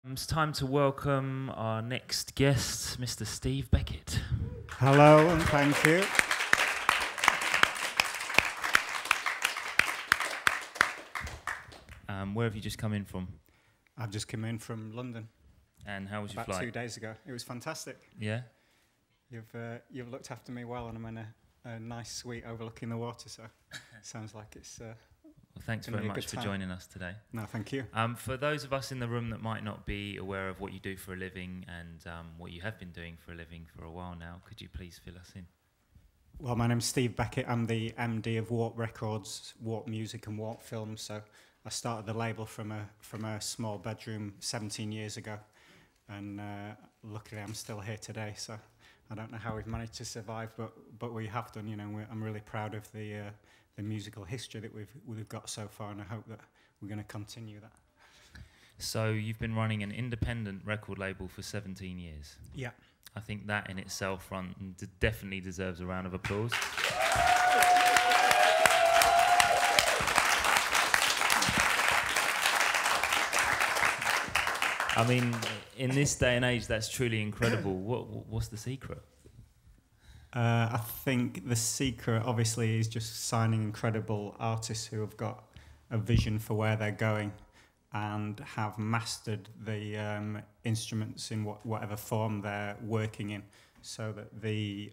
It's time to welcome our next guest, Mr. Steve Beckett. Hello and thank you. Where have you just come in from? I've just come in from London. And how was your about flight? 2 days ago. It was fantastic. Yeah? You've looked after me well, and I'm in a nice suite overlooking the water, so sounds like it's... Well, thanks very much for joining us today. No, thank you. For those of us in the room that might not be aware of what you do for a living and what you have been doing for a living for a while now, could you please fill us in? Well, my name's Steve Beckett. I'm the MD of Warp Records, Warp Music and Warp Films. So I started the label from a small bedroom 17 years ago, and luckily I'm still here today. So I don't know how we've managed to survive, but we have done. You know, I'm really proud of the musical history that we've got so far, and I hope that we're going to continue that. So you've been running an independent record label for 17 years. Yeah. I think that in itself definitely deserves a round of applause. I mean, in this day and age, that's truly incredible. What's the secret? I think the secret, obviously, is just signing incredible artists who have got a vision for where they're going and have mastered the instruments in whatever form they're working in, so that the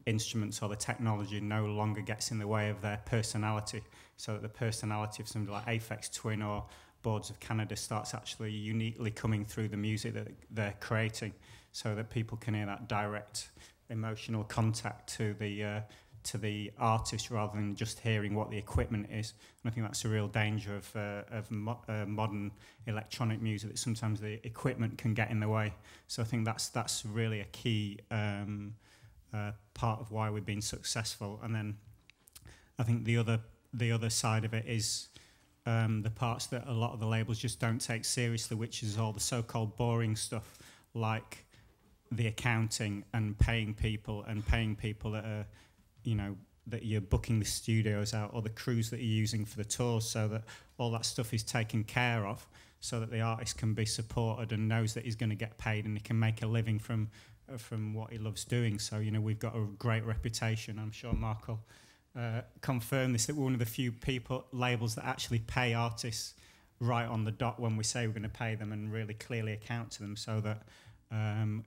instruments or the technology no longer gets in the way of their personality, so that the personality of somebody like Aphex Twin or Boards of Canada starts actually uniquely coming through the music that they're creating, so that people can hear that direct emotional contact to the artist rather than just hearing what the equipment is. And I think that's a real danger of modern electronic music, that sometimes the equipment can get in the way. So I think that's really a key part of why we've been successful. And then I think the other side of it is the parts that a lot of the labels just don't take seriously, which is all the so-called boring stuff, like the accounting and paying people that are, you know, that you're booking the studios out, or the crews that you're using for the tours, so that all that stuff is taken care of, so that the artist can be supported and knows that he's going to get paid and he can make a living from what he loves doing. So, you know, we've got a great reputation. I'm sure Mark will confirm this, that we're one of the few labels that actually pay artists right on the dot when we say we're going to pay them, and really clearly account to them, so that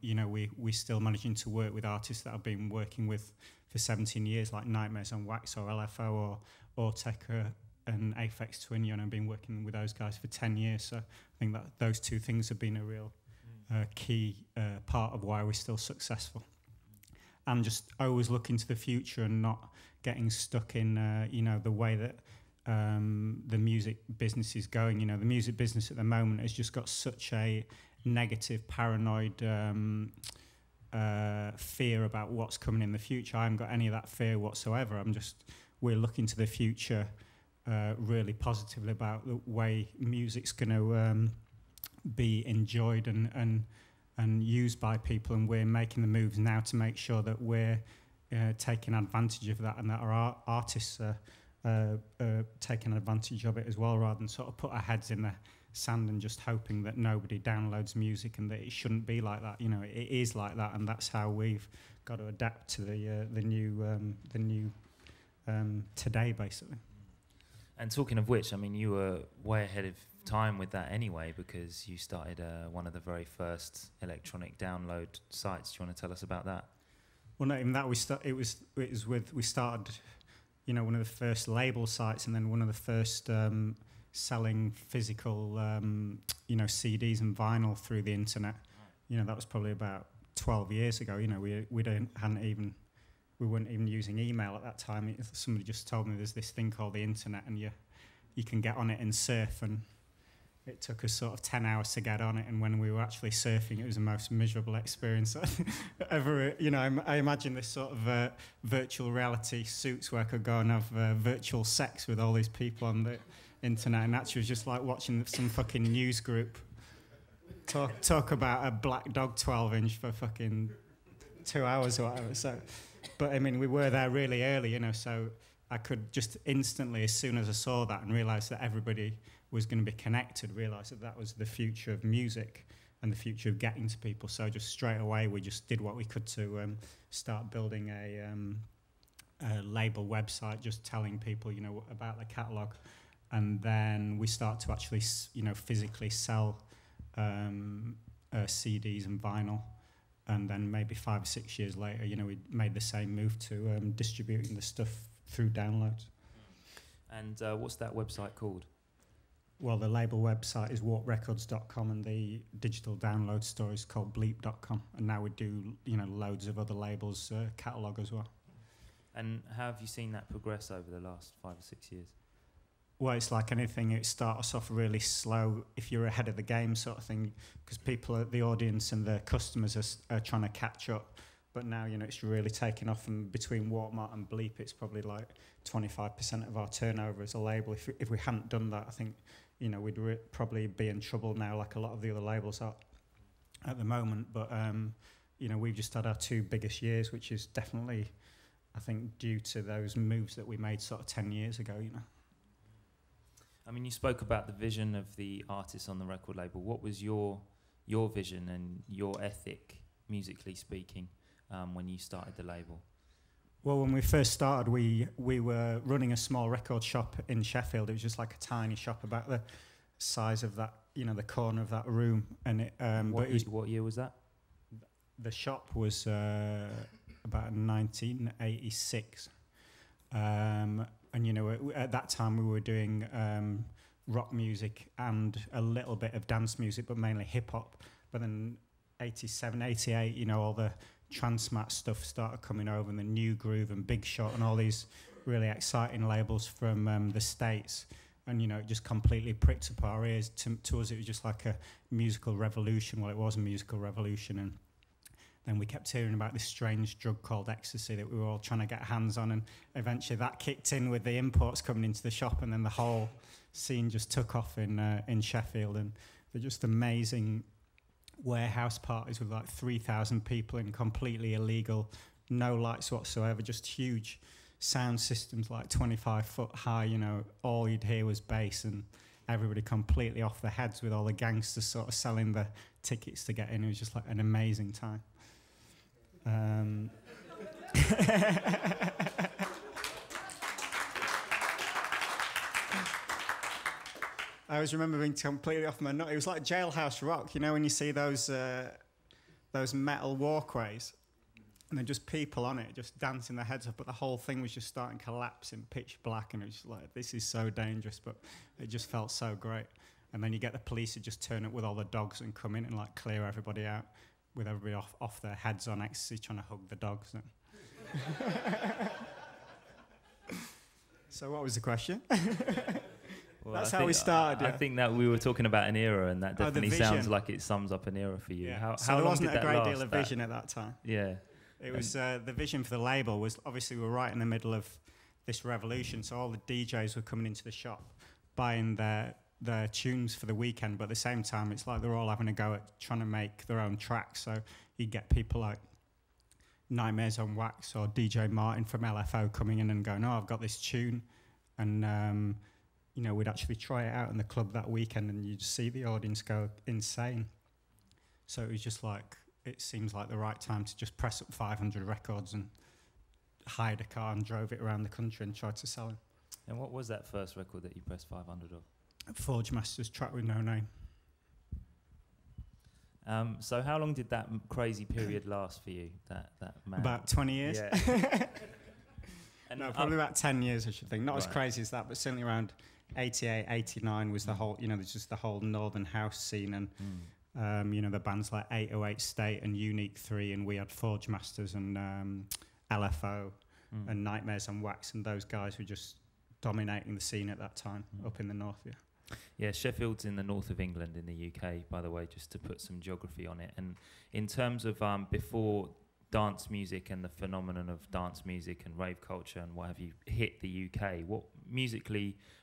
you know, we're still managing to work with artists that I've been working with for 17 years, like Nightmares on Wax or LFO or Autechre and Aphex Twin. You know, I've been working with those guys for 10 years. So I think that those two things have been a real key part of why we're still successful. And just always looking to the future and not getting stuck in, you know, the way that the music business is going. You know, the music business at the moment has just got such a negative, paranoid fear about what's coming in the future. I haven't got any of that fear whatsoever. We're looking to the future really positively about the way music's going to be enjoyed and used by people, and we're making the moves now to make sure that we're taking advantage of that, and that our artists are taking advantage of it as well, rather than sort of put our heads in the sand and just hoping that nobody downloads music, and that it shouldn't be like that. You know, it is like that, and that's how we've got to adapt to the new today, basically. And talking of which, I mean, you were way ahead of time with that anyway, because you started one of the very first electronic download sites. Do you want to tell us about that? Well, not even that. We started, you know, one of the first label sites, and then one of the first selling physical, you know, CDs and vinyl through the internet. You know, that was probably about 12 years ago. You know, we weren't even using email at that time. Somebody just told me there's this thing called the internet, and you can get on it and surf. And it took us sort of 10 hours to get on it. And when we were actually surfing, it was the most miserable experience ever. You know, I imagine this sort of virtual reality suits where I could go and have virtual sex with all these people on the internet, and actually was just like watching some fucking news group talk about a black dog 12-inch for fucking 2 hours or whatever. So, but I mean, we were there really early, you know, so I could just instantly, as soon as I saw that and realised that everybody was going to be connected, realise that that was the future of music and the future of getting to people. So just straight away, we just did what we could to start building a label website, just telling people, you know, about the catalogue. And then we start to actually, you know, physically sell CDs and vinyl. And then maybe 5 or 6 years later, you know, we made the same move to distributing the stuff through downloads. And what's that website called? Well, the label website is warprecords.com, and the digital download store is called bleep.com. And now we do, you know, loads of other labels catalogue as well. And how have you seen that progress over the last 5 or 6 years? Well, it's like anything. It starts off really slow if you're ahead of the game, sort of thing, because people, the audience and the customers are trying to catch up. But now, you know, it's really taken off, and between Watermark and Bleep, it's probably like 25% of our turnover as a label. If we hadn't done that, I think, you know, we'd probably be in trouble now, like a lot of the other labels are at the moment. But, you know, we've just had our 2 biggest years, which is definitely, I think, due to those moves that we made sort of 10 years ago, you know. I mean, you spoke about the vision of the artists on the record label. What was your vision and your ethic, musically speaking, when you started the label? Well, when we first started, we were running a small record shop in Sheffield. It was just like a tiny shop about the size of that, you know, the corner of that room. And it, what year was that? The shop was about 1986. And, you know, at that time we were doing rock music and a little bit of dance music, but mainly hip-hop. But then 87, 88, you know, all the Transmat stuff started coming over, and the New Groove and Big Shot and all these really exciting labels from the States. And, you know, it just completely pricked up our ears. To us, it was just like a musical revolution. Well, it was a musical revolution. And then we kept hearing about this strange drug called ecstasy that we were all trying to get hands on. And eventually that kicked in with the imports coming into the shop. And then the whole scene just took off in Sheffield. And they're just amazing warehouse parties with like 3,000 people in, completely illegal, no lights whatsoever, just huge sound systems like 25 foot high, you know, all you'd hear was bass, and everybody completely off their heads with all the gangsters sort of selling the tickets to get in. It was just like an amazing time. I always remember being completely off my nut. It was like Jailhouse Rock, you know, when you see those metal walkways, and then just people on it just dancing their heads off, but the whole thing was just starting to collapse in pitch black, and it was just like, this is so dangerous, but it just felt so great. And then you get the police who just turn up with all the dogs and come in and like clear everybody out, with everybody off their heads on ecstasy, trying to hug the dogs. So what was the question? Well, that's how we started. I think that we were talking about an era, and that definitely sounds like it sums up an era for you. Yeah. How there long wasn't did a that great last, deal of vision at that time. Yeah. It was the vision for the label was, obviously we were right in the middle of this revolution, so all the DJs were coming into the shop buying their tunes for the weekend, but at the same time it's like they're all having a go at trying to make their own tracks. So you get people like Nightmares on Wax or DJ Martin from LFO coming in and going, oh, I've got this tune, and you know, we'd actually try it out in the club that weekend, and you'd see the audience go insane. So it was just like, it seems like the right time to just press up 500 records and hired a car and drove it around the country and tried to sell them. And what was that first record that you pressed 500 of? Forge Masters, Track with No Name. So how long did that crazy period last for you? That man? About 20 years. Yeah. No, probably about 10 years, I should think. Not right. as crazy as that, but certainly around 88, 89 was the whole, you know, there's just the whole Northern House scene, and you know, the bands like 808 State and Unique 3, and we had Forge Masters and LFO and Nightmares on Wax, and those guys were just dominating the scene at that time up in the north. Yeah, Sheffield's in the north of England in the UK, by the way, just to put some geography on it. And in terms of before dance music and the phenomenon of dance music and rave culture and what have you hit the UK, what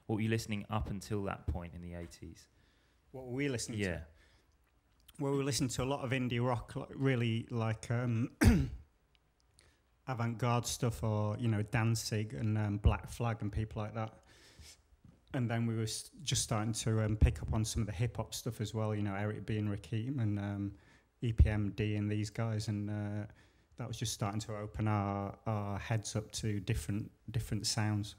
were you listening up until that point in the 80s? What were we listening to? Well, we were listening to a lot of indie rock, really like avant-garde stuff, or Danzig and Black Flag and people like that. And then we were just starting to pick up on some of the hip hop stuff as well. Eric B and Rakim and EPMD and these guys, and that was just starting to open our heads up to different sounds.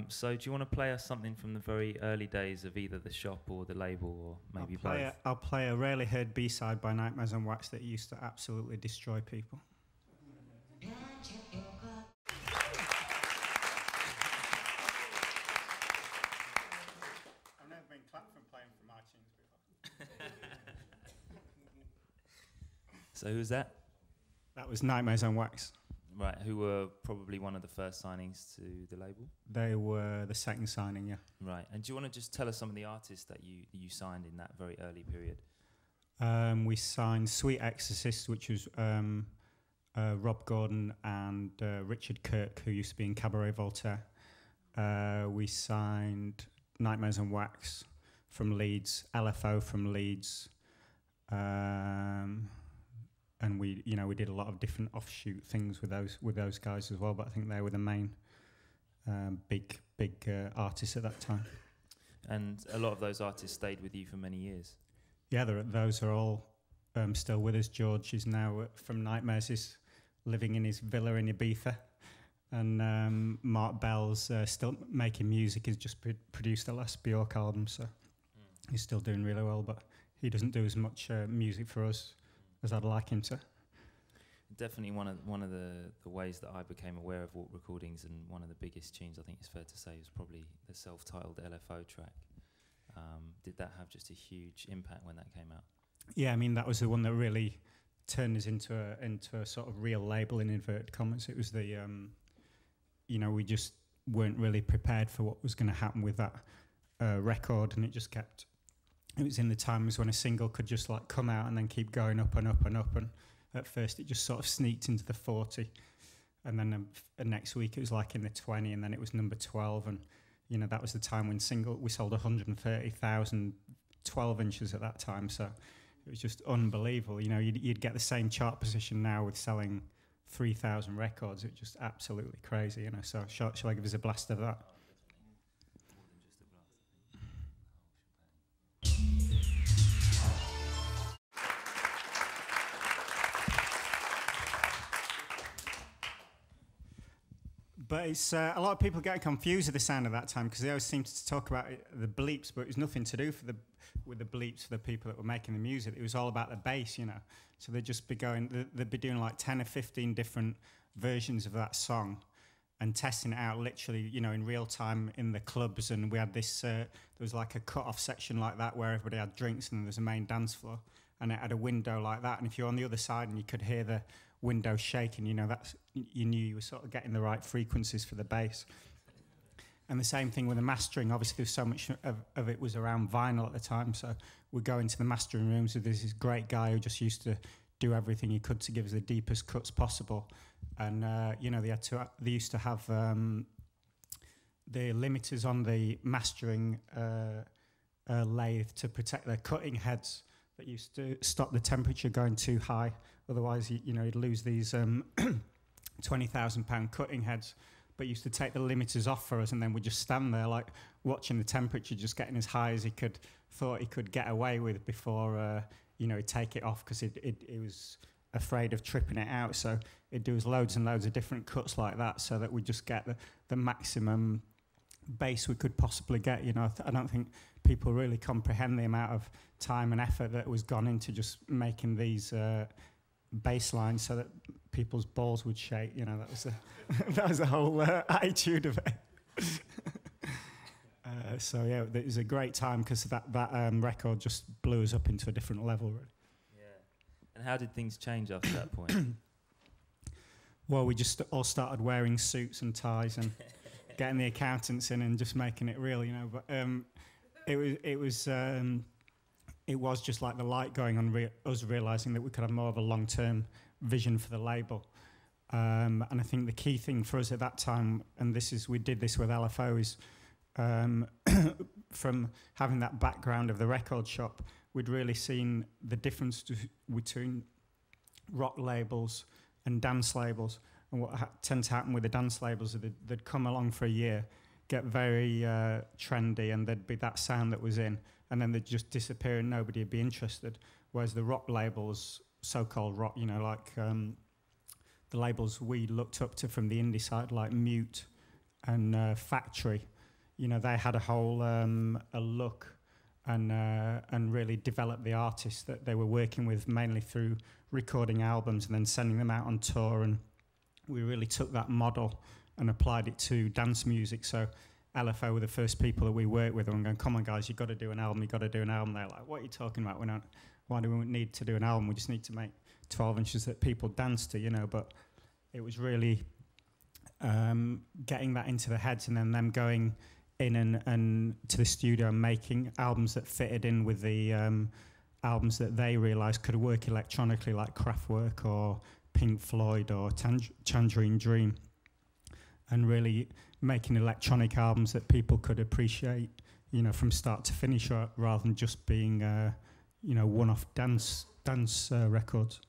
So do you want to play us something from the very early days of either the shop or the label, or maybe both? I'll play a rarely heard B-side by Nightmares on Wax that used to absolutely destroy people. I've never been clapped from playing from iTunes before. So who's that? That was Nightmares on Wax. Right, who were probably one of the first signings to the label? They were the second signing, yeah. Right, and do you want to just tell us some of the artists that you signed in that very early period? We signed Sweet Exorcist, which was Rob Gordon and Richard Kirk, who used to be in Cabaret Voltaire. We signed Nightmares on Wax from Leeds, LFO from Leeds, and we did a lot of different offshoot things with those guys as well. But I think they were the main big artists at that time. And a lot of those artists stayed with you for many years. Yeah, those are all still with us. George is now from Nightmares, is living in his villa in Ibiza, and Mark Bell's still making music. He's just produced the last Bjork album, so he's still doing really well. But he doesn't do as much music for us as I'd like him to. Definitely one of the ways that I became aware of Warp Recordings, and one of the biggest tunes, I think it's fair to say, was probably the self-titled LFO track. Did that have just a huge impact when that came out? Yeah, I mean, that was the one that really turned us into a sort of real label, in inverted commas. It was the, we just weren't really prepared for what was going to happen with that record, and it just kept. It was in the times when a single could just like come out and then keep going up and up and up, and at first it just sort of sneaked into the 40, and then next week it was like in the 20, and then it was number 12, and that was the time when we sold 130,000 12 inches at that time, so it was just unbelievable. You'd get the same chart position now with selling 3,000 records. It's just absolutely crazy, So shall I give us a blast of that? But it's a lot of people get confused with the sound of that time, because they always seem to talk about the bleeps, but it was nothing to do with the bleeps for the people that were making the music. It was all about the bass, So they'd just be they'd be doing like 10 or 15 different versions of that song and testing it out literally, in real time in the clubs. And we had this, there was like a cut-off section like that where everybody had drinks, and there was a main dance floor, and it had a window like that. And if you're on the other side and you could hear the window shaking, you knew you were sort of getting the right frequencies for the bass. And the same thing with the mastering. Obviously, there's so much of it was around vinyl at the time, so we'd go into the mastering rooms with this great guy who just used to do everything he could to give us the deepest cuts possible. And they used to have the limiters on the mastering lathe to protect their cutting heads that used to stop the temperature going too high. Otherwise, you'd lose these £20,000 cutting heads. But used to take the limiters off for us, and then we'd just stand there like watching the temperature just getting as high as thought he could get away with before he'd take it off, because it was afraid of tripping it out. So it'd do us loads and loads of different cuts like that, so that we just get the maximum bass we could possibly get. I don't think people really comprehend the amount of time and effort that was gone into just making these bass lines so that people's balls would shake. That was the whole attitude of it. So yeah, it was a great time, because that record just blew us up into a different level, really. Yeah. And how did things change after that point? Well, we just all started wearing suits and ties and getting the accountants in and just making it real, But it was just like the light going on, us realising that we could have more of a long-term vision for the label. And I think the key thing for us at that time, and we did this with LFO, is from having that background of the record shop, we'd really seen the difference between rock labels and dance labels. And what tends to happen with the dance labels is they'd come along for a year, get very trendy, and there'd be that sound that was in, and then they'd just disappear and nobody would be interested. Whereas the rock labels, so-called rock, you know, like the labels we looked up to from the indie side, like Mute and Factory, you know, they had a whole a look and really developed the artists that they were working with, mainly through recording albums and then sending them out on tour. And we really took that model and applied it to dance music. So LFO were the first people that we worked with, and going, come on guys, you've got to do an album, you've got to do an album. They're like, what are you talking about? Why do we need to do an album? We just need to make 12 inches that people dance to, you know. But it was really getting that into their heads, and then them going in and to the studio and making albums that fitted in with the albums that they realised could work electronically, like Kraftwerk or Pink Floyd or Tangerine Dream, and really making electronic albums that people could appreciate, you know, from start to finish, rather than just being, you know, one-off dance records.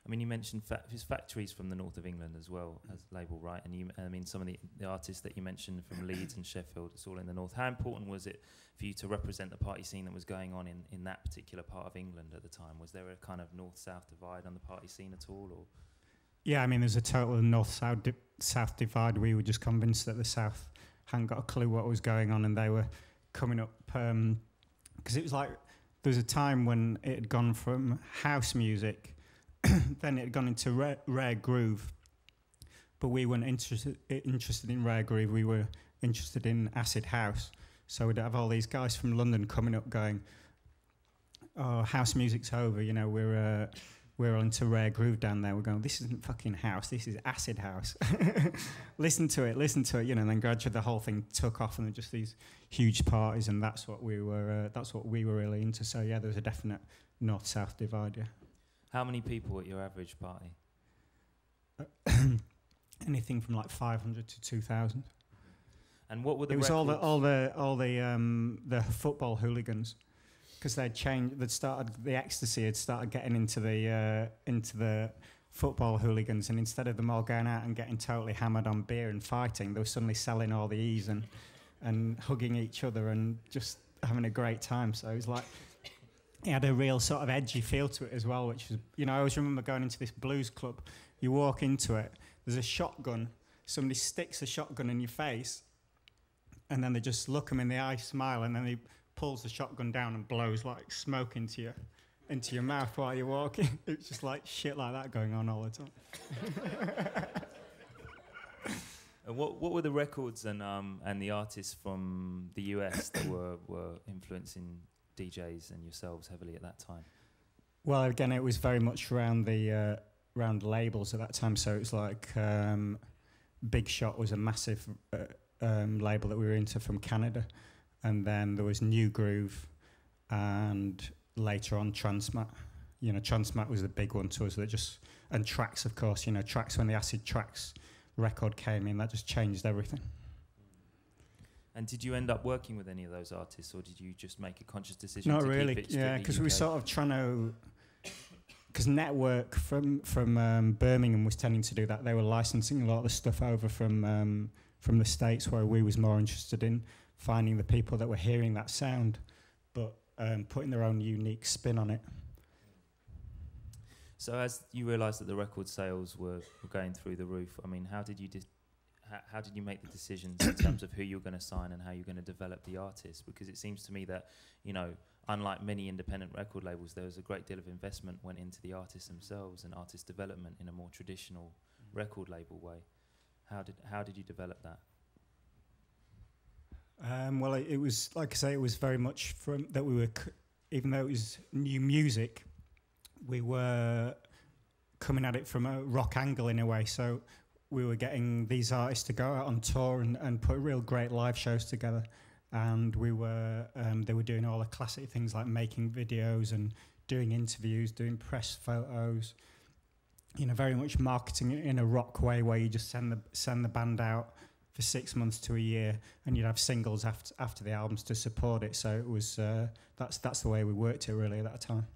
I mean, you mentioned his Factories from the north of England as well as label, right? And I mean, some of the artists that you mentioned from Leeds and Sheffield, it's all in the north. How important was it for you to represent the party scene that was going on in that particular part of England at the time? Was there a kind of north-south divide on the party scene at all, or? Yeah, I mean, there's a total north-south divide. We were just convinced that the south hadn't got a clue what was going on, and they were coming up because it was like there was a time when it had gone from house music. Then it had gone into rare groove, but we weren't interested in rare groove. We were interested in acid house. So we'd have all these guys from London coming up going, "Oh, house music's over. You know, we're into rare groove down there." We're going, "This isn't fucking house. This is acid house." listen to it. You know. And then gradually the whole thing took off, and there were just these huge parties, and that's what we were really into. So yeah, there was a definite north-south divide. Yeah. How many people at your average party? Anything from like 500 to 2,000. And what were the? It was all the football hooligans, because the ecstasy had started getting into the football hooligans, and instead of them all going out and getting totally hammered on beer and fighting, they were suddenly selling all the E's and hugging each other and just having a great time. So it was like. It had a real sort of edgy feel to it as well, which was, you know, I always remember going into this blues club. You walk into it, there's a shotgun. Somebody sticks a shotgun in your face, and then they just look them in the eye, smile, and then he pulls the shotgun down and blows like smoke into your mouth while you're walking. It's just like shit like that going on all the time. And what were the records and the artists from the US that were influencing DJs and yourselves heavily at that time? Well, again, it was very much around the labels at that time. So it was like Big Shot was a massive label that we were into from Canada, and then there was New Groove, and later on Transmat. You know, Transmat was the big one to us. And Tracks, of course. You know, Tracks, when the Acid Tracks record came in, that just changed everything. And did you end up working with any of those artists, or did you just make a conscious decision? Not to really, keep it yeah, because we were sort of trying to. Because Network from Birmingham was tending to do that. They were licensing a lot of the stuff over from the States, where we was more interested in finding the people that were hearing that sound, but putting their own unique spin on it. So as you realised that the record sales were going through the roof, I mean, how did you make the decisions in terms of who you're going to sign and how you're going to develop the artist? Because it seems to me that, you know, unlike many independent record labels, there was a great deal of investment went into the artists themselves and artist development in a more traditional record label way. How did you develop that? Well, it was, like I say, it was very much from that we were, even though it was new music, we were coming at it from a rock angle in a way. So we were getting these artists to go out on tour and put real great live shows together. And we were, they were doing all the classic things like making videos and doing interviews, doing press photos, you know, very much marketing it in a rock way, where you just send the band out for 6 months to a year, and you'd have singles after the albums to support it. So it was that's the way we worked it really at that time.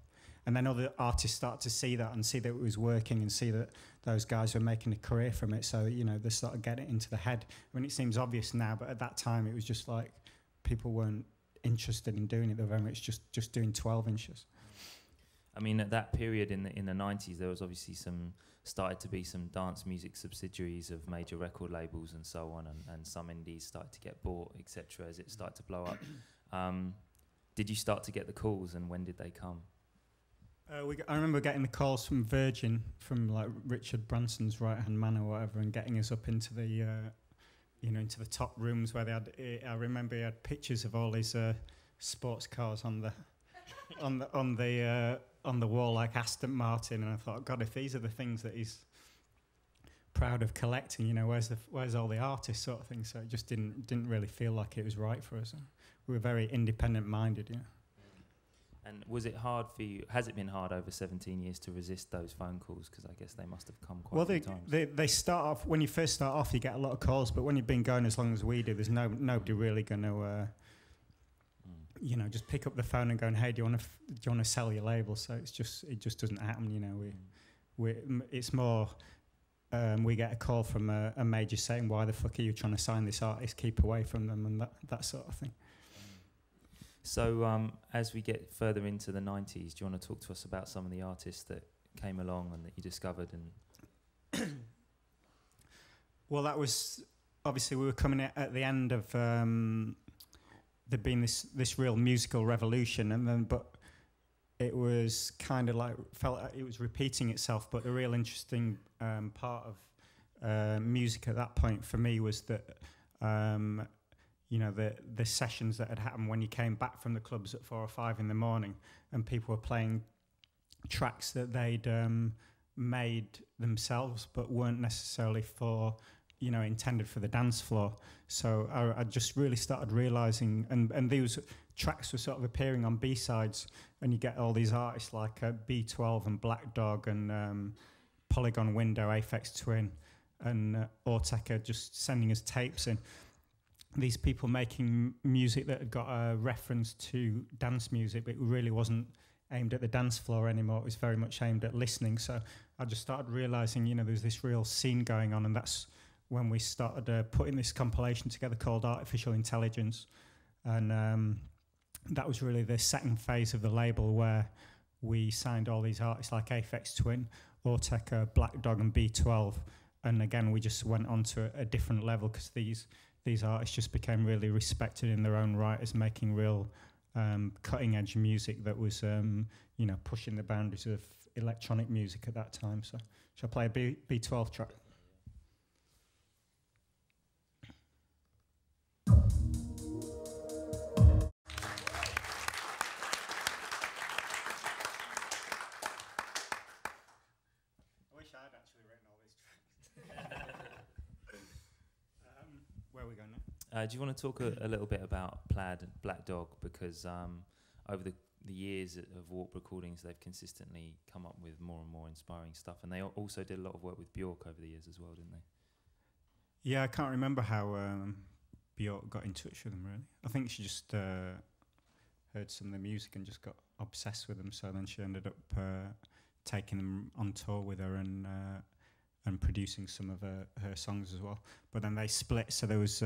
And then other artists start to see that and see that it was working and see that those guys were making a career from it. So, you know, they sort of get it into the head. I mean, it seems obvious now, but at that time it was just like people weren't interested in doing it. They were very much just doing 12 inches. I mean, at that period in the 90s, there was obviously started to be some dance music subsidiaries of major record labels and so on, and some indies started to get bought, etc. as it started to blow up. Did you start to get the calls, and when did they come? I remember getting the calls from Virgin, from like Richard Branson's right-hand man or whatever, and getting us up into the, into the top rooms where they had. I remember he had pictures of all his sports cars on the wall, like Aston Martin, and I thought, God, if these are the things that he's proud of collecting, you know, where's all the artists, sort of thing. So it just didn't really feel like it was right for us. We were very independent-minded, you know. And was it hard for you? Has it been hard over 17 years to resist those phone calls? Because I guess they must have come quite a few times. They start off, when you first start off, you get a lot of calls, but when you've been going as long as we do, there's nobody really going to, just pick up the phone and going, hey, do you want to sell your label? So it just doesn't happen, you know. It's more, we get a call from a major saying, why the fuck are you trying to sign this artist? Keep away from them, and that sort of thing. So as we get further into the 90s, do you want to talk to us about some of the artists that came along and that you discovered? And well, that was obviously we were coming at the end of there being this real musical revolution, and then but it was kind of like felt like it was repeating itself. But the real interesting part of music at that point for me was that. The sessions that had happened when you came back from the clubs at 4 or 5 in the morning, and people were playing tracks that they'd made themselves, but weren't necessarily intended for the dance floor. So I just really started realising, and these tracks were sort of appearing on B-sides, and you get all these artists like B12 and Black Dog and Polygon Window, Aphex Twin, and Autechre just sending us tapes in. These people making music that had got a reference to dance music, but it really wasn't aimed at the dance floor anymore. It was very much aimed at listening. So I just started realising, there's this real scene going on, and that's when we started putting this compilation together called Artificial Intelligence. And that was really the second phase of the label, where we signed all these artists like Aphex Twin, Autechre, Black Dog and B12. And again, we just went on to a different level, because these artists just became really respected in their own right as making real cutting-edge music that was, pushing the boundaries of electronic music at that time. So, shall I play a B12 track? I wish I'd actually written all these tracks. Where are we going now? Do you want to talk a little bit about Plaid and Black Dog? Because over the years of Warp Recordings, they've consistently come up with more and more inspiring stuff. And they also did a lot of work with Bjork over the years as well, didn't they? Yeah, I can't remember how Bjork got in touch with them, really. I think she just heard some of the music and just got obsessed with them. So then she ended up taking them on tour with her and producing some of her songs as well. But then they split, so there was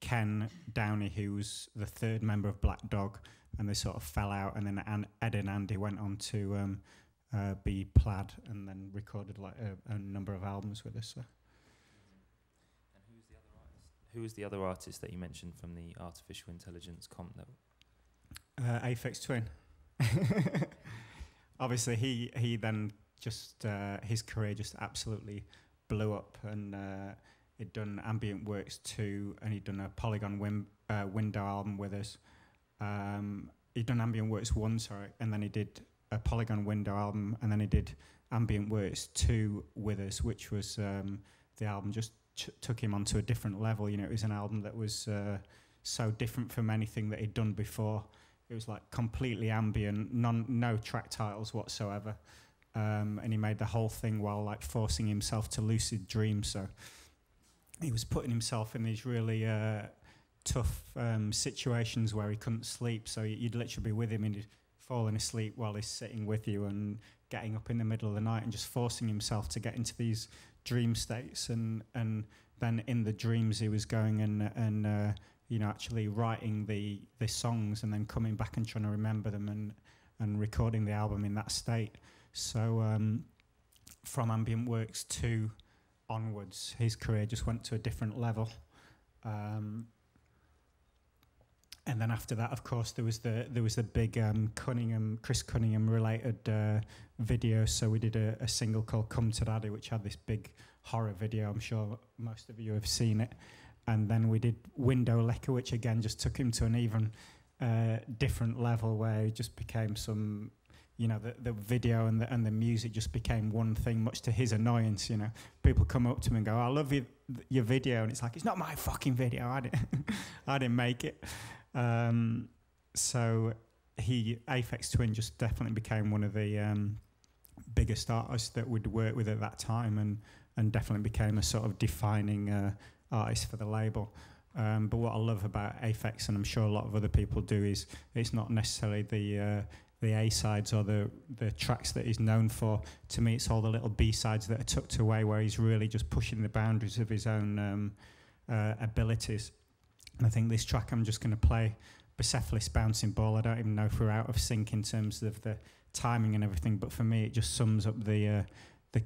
Ken Downey, who was the third member of Black Dog, and they sort of fell out, and then Ed and Andy went on to be Plaid, and then recorded like a number of albums with us. So. And who was the other artist that you mentioned from the Artificial Intelligence comp? Aphex Twin. Obviously, he then just his career just absolutely blew up, and he'd done Ambient Works 2, and he'd done a Polygon Window album with us. He'd done Ambient Works 1, and then he did a Polygon Window album, and then he did Ambient Works 2 with us, which was the album just took him onto a different level. It was an album that was so different from anything that he'd done before. It was like completely ambient, no track titles whatsoever. And he made the whole thing while like forcing himself to lucid dream. So he was putting himself in these really tough situations where he couldn't sleep. So you'd literally be with him and he'd falling asleep while he's sitting with you and getting up in the middle of the night and just forcing himself to get into these dream states, and then in the dreams he was going and you know, actually writing the songs and then coming back and trying to remember them and recording the album in that state. So from Ambient Works 2 onwards, his career just went to a different level. And then after that, of course, there was the big Chris Cunningham related video. So we did a single called "Come to Daddy," which had this big horror video. I'm sure most of you have seen it. And then we did "Window Liquor," which again just took him to an even different level, where it just became some, you know, the video and the music just became one thing, much to his annoyance. You know, people come up to him and go, "I love your video," and it's like, "It's not my fucking video. I didn't make it." So Aphex Twin just definitely became one of the biggest artists that we'd work with at that time, and definitely became a sort of defining artist for the label. But what I love about Aphex, and I'm sure a lot of other people do, is it's not necessarily the A-sides or the tracks that he's known for. To me, it's all the little B-sides that are tucked away, where he's really just pushing the boundaries of his own abilities. And I think this track I'm just going to play, Bucephalus Bouncing Ball. I don't even know if we're out of sync in terms of the timing and everything, but for me it just sums up the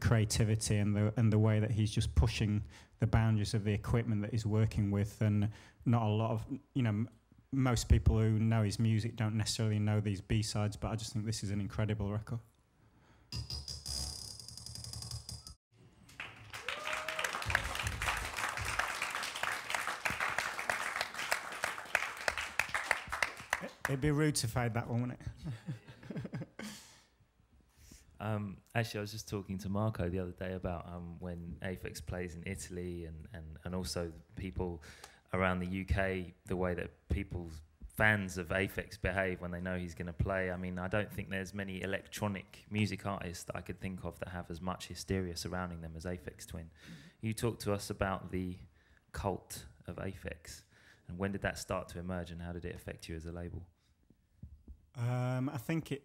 creativity and the way that he's just pushing the boundaries of the equipment that he's working with. And not a lot of, you know, most people who know his music don't necessarily know these B-sides, but I just think this is an incredible record. It'd be rude to fade that one, wouldn't it? Actually, I was just talking to Marco the other day about when Aphex plays in Italy and also people around the UK, the way that fans of Aphex behave when they know he's going to play. I mean, I don't think there's many electronic music artists that I could think of that have as much hysteria surrounding them as Aphex Twin. You talked to us about the cult of Aphex, and when did that start to emerge, and how did it affect you as a label? I think it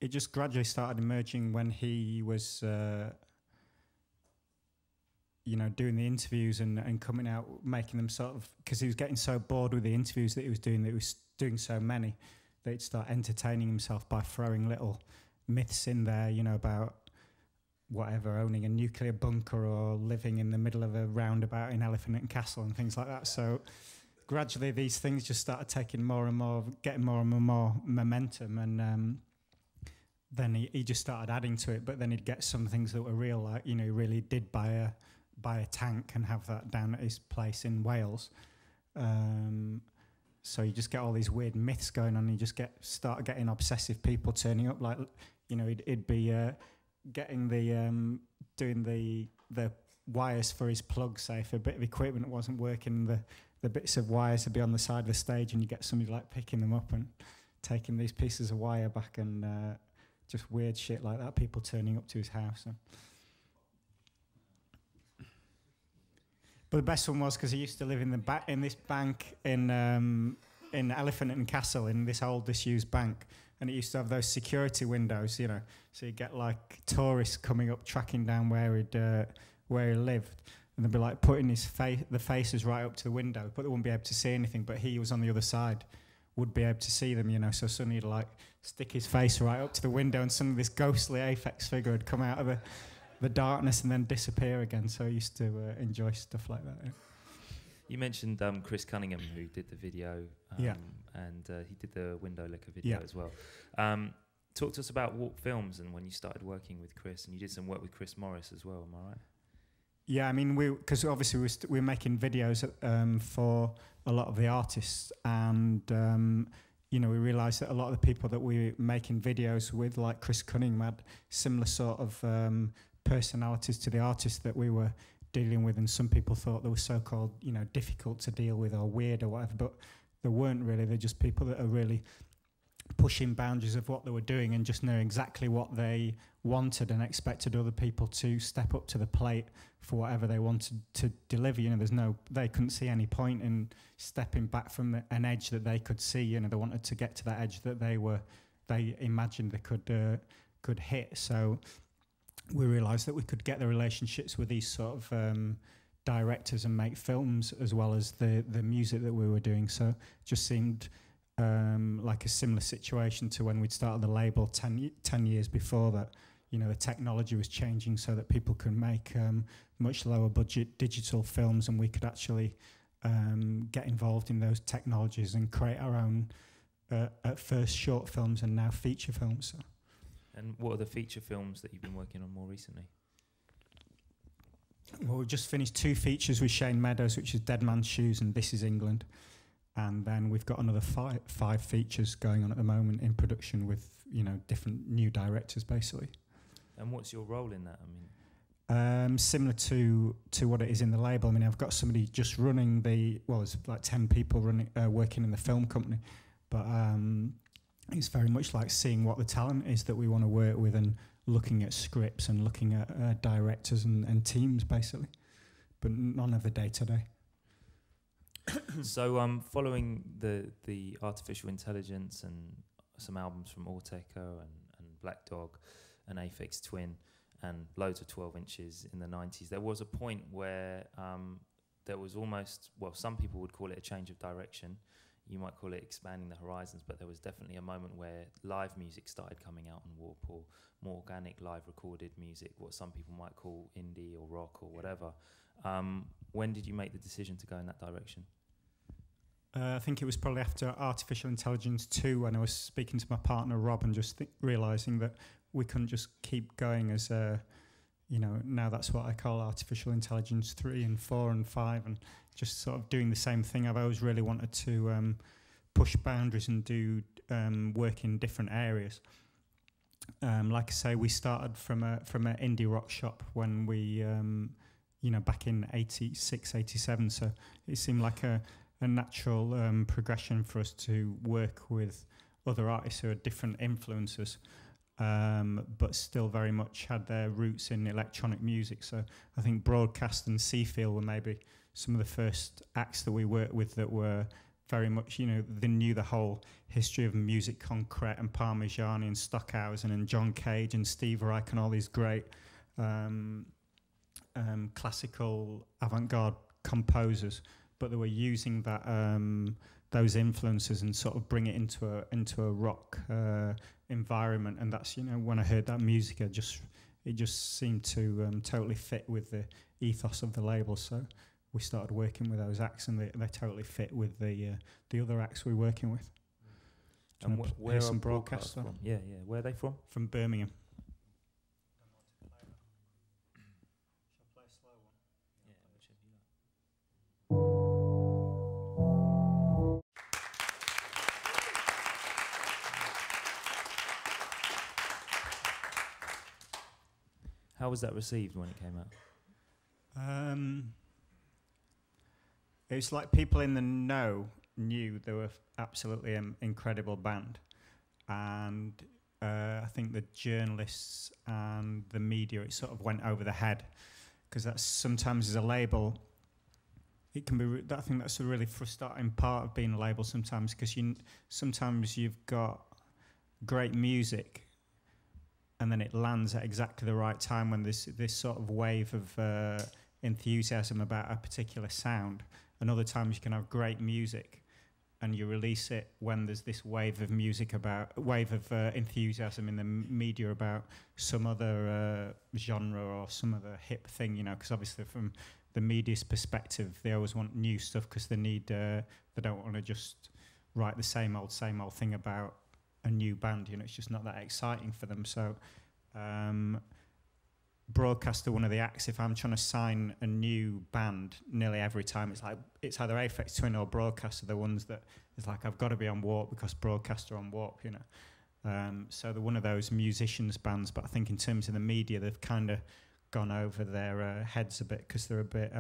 just gradually started emerging when he was, you know, doing the interviews and coming out, making them sort of, because he was getting so bored with the interviews that he was doing so many, that he'd start entertaining himself by throwing little myths in there, you know, about whatever, owning a nuclear bunker or living in the middle of a roundabout in Elephant and Castle and things like that. So gradually these things just started taking more and more, getting more and more momentum, and then he just started adding to it. But then he'd get some things that were real, like, you know, he really did buy a tank and have that down at his place in Wales. So you just get all these weird myths going on, and you just start getting obsessive people turning up, like, you know, he'd be getting doing the wires for his plug, say, if a bit of equipment wasn't working, the bits of wires would be on the side of the stage, and you get somebody like picking them up and taking these pieces of wire back, and just weird shit like that, people turning up to his house. But the best one was because he used to live in this bank in Elephant and Castle, in this old disused bank, and it used to have those security windows, you know, so you get like tourists coming up, tracking down where he lived, and they'd be like putting the faces right up to the window, but they wouldn't be able to see anything. But he was on the other side, would be able to see them, you know. So suddenly he'd like stick his face right up to the window, and suddenly this ghostly Aphex figure would come out of the darkness and then disappear again. So I used to enjoy stuff like that. Yeah. You mentioned Chris Cunningham, who did the video, and he did the Window Liquor video as well. Talk to us about Warp Films and when you started working with Chris, and you did some work with Chris Morris as well, am I right? Yeah, I mean, because obviously we're making videos for a lot of the artists, and you know, we realised that a lot of the people that we're making videos with, like Chris Cunningham, had similar sort of personalities to the artists that we were dealing with, and some people thought they were so-called, you know, difficult to deal with or weird or whatever, but they weren't really. They're just people that are really pushing boundaries of what they were doing and just knew exactly what they wanted and expected other people to step up to the plate for whatever they wanted to deliver. You know, they couldn't see any point in stepping back from an edge that they could see. You know, they wanted to get to that edge that they were they imagined they could hit. So we realised that we could get the relationships with these sort of directors and make films as well as the music that we were doing. So it just seemed like a similar situation to when we'd started the label 10 years before that. You know, the technology was changing so that people could make much lower budget digital films, and we could actually get involved in those technologies and create our own at first short films and now feature films. So. And what are the feature films that you've been working on more recently? Well, we've just finished 2 features with Shane Meadows, which is Dead Man's Shoes and This Is England. And then we've got another 5 features going on at the moment in production with, you know, different new directors, basically. And what's your role in that? I mean, similar to what it is in the label. I mean, I've got somebody just running it's like 10 people running, working in the film company. But it's very much like seeing what the talent is that we want to work with and looking at scripts and looking at directors and teams, basically. But none of the day-to-day. So following the artificial intelligence and some albums from Autechre and Black Dog and Aphex Twin and loads of 12 inches in the 90s, there was a point where there was almost, well, some people would call it a change of direction. You might call it expanding the horizons, but there was definitely a moment where live music started coming out on Warp, or more organic live recorded music, what some people might call indie or rock or whatever. When did you make the decision to go in that direction? I think it was probably after Artificial Intelligence 2 when I was speaking to my partner Rob and just realising that we couldn't just keep going as now that's what I call Artificial Intelligence 3 and 4 and 5, and just sort of doing the same thing. I've always really wanted to push boundaries and do work in different areas. Like I say, we started from an indie rock shop when we, back in 86, 87, so it seemed like a natural progression for us to work with other artists who had different influences, but still very much had their roots in electronic music. So I think Broadcast and Seafield were maybe some of the first acts that we worked with that were very much, they knew the whole history of Music Concrete and Parmigiani and Stockhausen and John Cage and Steve Reich and all these great classical avant-garde composers, but they were using that those influences and sort of bring it into a rock environment. And that's, when I heard that music, it just seemed to totally fit with the ethos of the label. So we started working with those acts, and they totally fit with the other acts we're working with. And where are some Broadcast from? Yeah. Where are they from? From Birmingham. How was that received when it came out? It was like people in the know knew they were absolutely an incredible band, and I think the journalists and the media, it sort of went over the head, because that's sometimes as a label, it can be. I think that's a really frustrating part of being a label sometimes, because sometimes you've got great music, and then it lands at exactly the right time when there's this sort of wave of enthusiasm about a particular sound. And other times you can have great music and you release it when there's this wave of enthusiasm in the media about some other genre or some other hip thing, because obviously from the media's perspective, they always want new stuff, because they don't want to just write the same old thing about a new band. It's just not that exciting for them. So Broadcast are one of the acts. If I'm trying to sign a new band, nearly every time it's either Aphex Twin or Broadcast are the ones that it's like, I've got to be on Warp because Broadcast are on Warp, so they're one of those musicians bands. But I think in terms of the media, they've kind of gone over their heads a bit, because they're a bit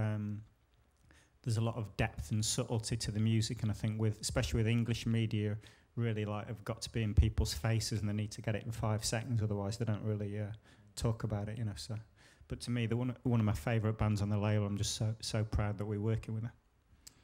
there's a lot of depth and subtlety to the music, and I think especially with English media, really have got to be in people's faces, and they need to get it in 5 seconds, otherwise they don't really talk about it, So, but to me, they're one of my favourite bands on the label. I'm just so proud that we're working with them.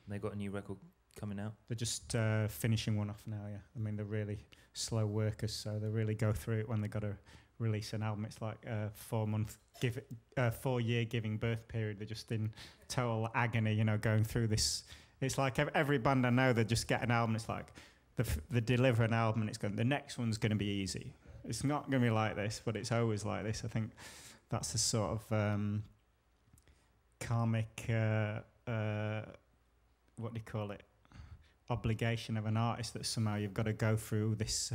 They got a new record coming out? They're just finishing one off now, yeah. I mean, they're really slow workers, so they really go through it when they've got to release an album. It's like a 4-year giving birth period. They're just in total agony, you know, going through this. It's like every band I know, they just get an album. It's like they deliver an album and it's going, the next one's going to be easy. It's not going to be like this, but it's always like this. I think that's the sort of karmic, what do you call it, obligation of an artist, that somehow you've got to go through this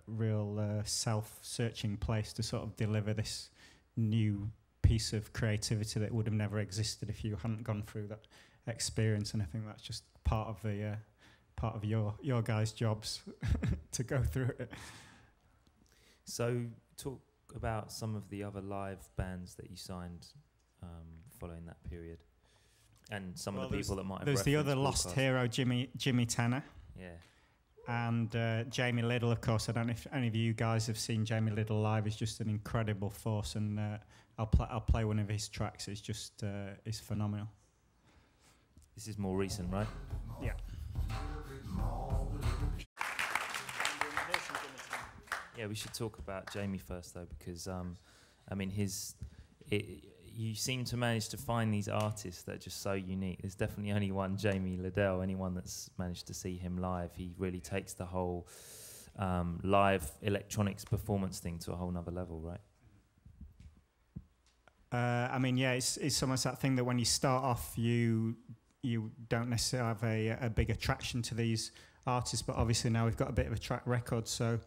real self-searching place to sort of deliver this new piece of creativity that would have never existed if you hadn't gone through that experience. And I think that's just part of the part of your guys' jobs to go through it. So talk about some of the other live bands that you signed following that period, and some of the people that might have. There's the other lost lost hero, Jimmy Tanner. Yeah. And Jamie Liddell, of course. I don't know if any of you guys have seen Jamie Liddell live. He's just an incredible force, and I'll play one of his tracks. It's just it's phenomenal. This is more recent, right? Yeah. Yeah, we should talk about Jamie first, though, because I mean, you seem to manage to find these artists that are just so unique. There's definitely only one Jamie Liddell. Anyone that's managed to see him live, he really takes the whole live electronics performance thing to a whole nother level, right? I mean, yeah, it's almost that thing that when you start off, you don't necessarily have a big attraction to these artists, but obviously now we've got a bit of a track record, so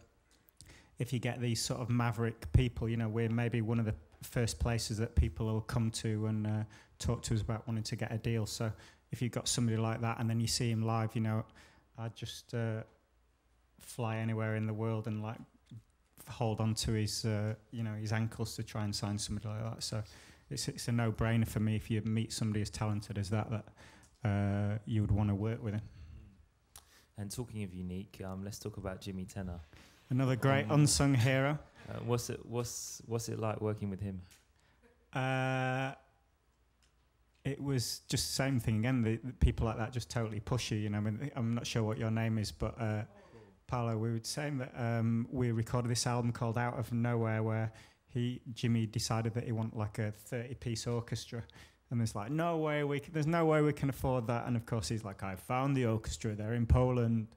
if you get these sort of maverick people, you know, we're maybe one of the first places that people will come to and talk to us about wanting to get a deal. So if you've got somebody like that and then you see him live, you know, I'd just fly anywhere in the world and like hold on to his, you know, his ankles to try and sign somebody like that. So it's a no-brainer for me if you meet somebody as talented as that you would want to work with him. And talking of unique, let's talk about Jimmy Tanner. Another great unsung hero. What's it like working with him? It was just the same thing again. The people like that just totally push you. You know, I mean, I'm not sure what your name is, but Paolo, we were saying that we recorded this album called Out of Nowhere, where Jimmy decided that he wanted like a 30-piece orchestra, and there's like there's no way we can afford that. And of course, he's like, I found the orchestra. They're in Poland.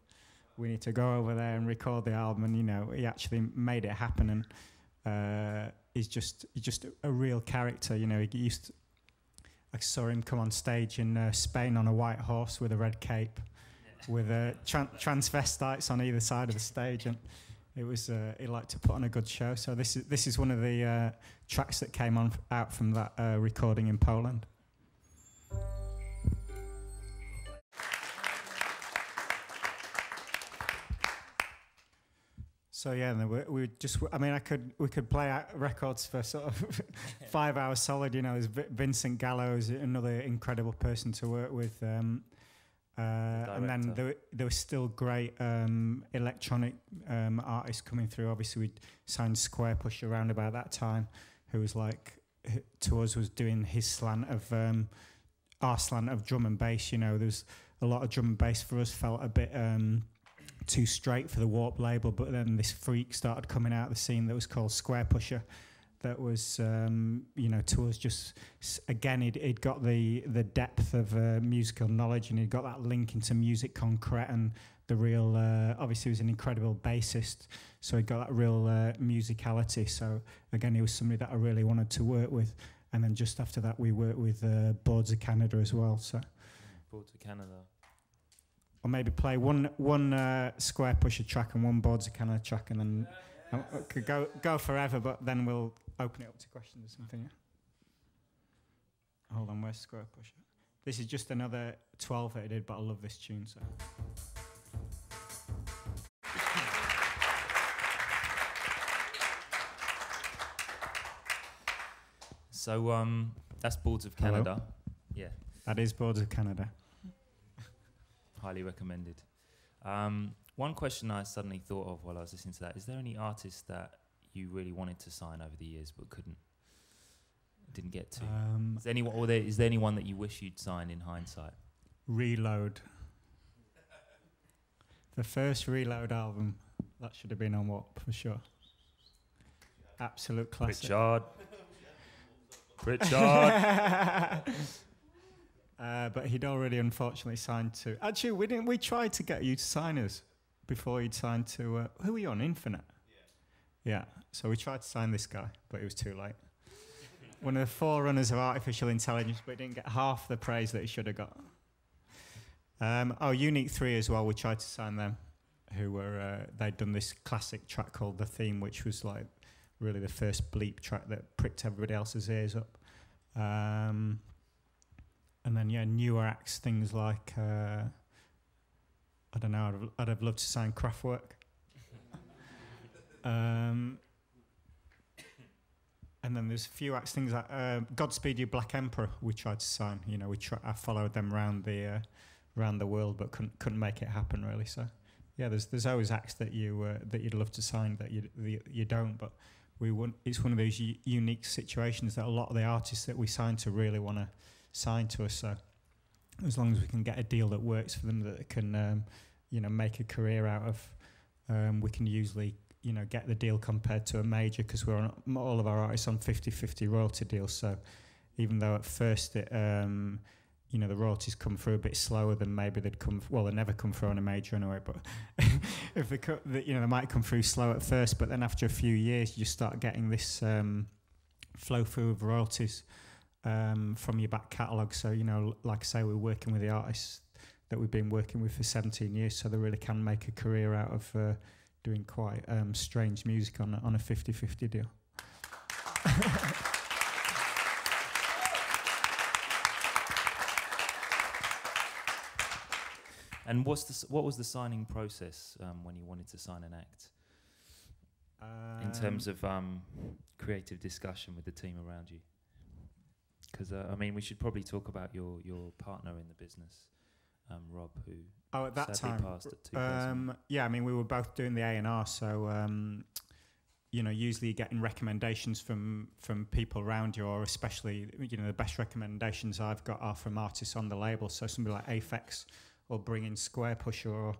We need to go over there and record the album. And you know, he actually made it happen. And he's just a real character. You know, I saw him come on stage in Spain on a white horse with a red cape, with transvestites on either side of the stage, and it was he liked to put on a good show. So this is one of the tracks that came out from that recording in Poland. So yeah, we just. I mean, we could play out records for sort of 5 hours solid. You know, there's Vincent Gallo's another incredible person to work with, and then there was still great electronic artists coming through. Obviously, we signed Square Push around about that time, who was like to us was doing his slant of our slant of drum and bass. You know, there's a lot of drum and bass for us felt a bit. Too straight for the Warp label, but then this freak started coming out of the scene that was called Square Pusher, that was you know, to us just again he'd got the depth of musical knowledge, and he'd got that link into music concrete, and the real obviously he was an incredible bassist, so he got that real musicality. So again, he was somebody that I really wanted to work with. And then just after that we worked with Boards of Canada as well. So Boards of Canada. Or maybe play one Square Pusher track and one Boards of Canada track, and then I could go forever, but then we'll open it up to questions or something. Yeah? Hold on, where's Square Pusher? This is just another 12 that I did, but I love this tune. So that's Boards of Canada. Hello? Yeah. That is Boards of Canada. Highly recommended. One question I suddenly thought of while I was listening to that: is there any artists that you really wanted to sign over the years but couldn't? didn't get to? Is there anyone that you wish you'd signed in hindsight? Reload. The first Reload album, that should have been on Warp for sure. Absolute classic. Pritchard. But he'd already unfortunately signed to... Actually, we tried to get you to sign us before he'd signed to... who were you on? Infinite? Yeah. So we tried to sign this guy, but it was too late. One of the forerunners of artificial intelligence, but he didn't get half the praise that he should have got. Unique 3 as well, we tried to sign them, who were... they'd done this classic track called The Theme, which was like really the first bleep track that pricked everybody else's ears up. And then, newer acts, things like... I don't know, I'd have loved to sign Kraftwerk. And then there's a few acts, things like Godspeed You Black Emperor. We tried to sign. I followed them around the world, but couldn't make it happen really. So yeah, there's always acts that you'd love to sign that you don't. But it's one of those unique situations that a lot of the artists that we sign to really want to sign to us. So as long as we can get a deal that works for them, that can make a career out of, we can usually get the deal compared to a major, because we're on all of our artists on 50-50 royalty deals. So even though at first it, the royalties come through a bit slower than maybe they'd come. Well, they never come through on a major anyway. But if they might come through slow at first, but then after a few years, you start getting this flow through of royalties from your back catalogue. So like I say, we're working with the artists that we've been working with for 17 years, so they really can make a career out of doing quite strange music on a 50-50 deal. And what was the signing process when you wanted to sign an act? In terms of creative discussion with the team around you? Because we should probably talk about your partner in the business, Rob, who at that sadly time passed at 2000. we were both doing the A&R, so usually getting recommendations from people around you, or especially the best recommendations I've got are from artists on the label. So somebody like Aphex will bring in Square Pusher, or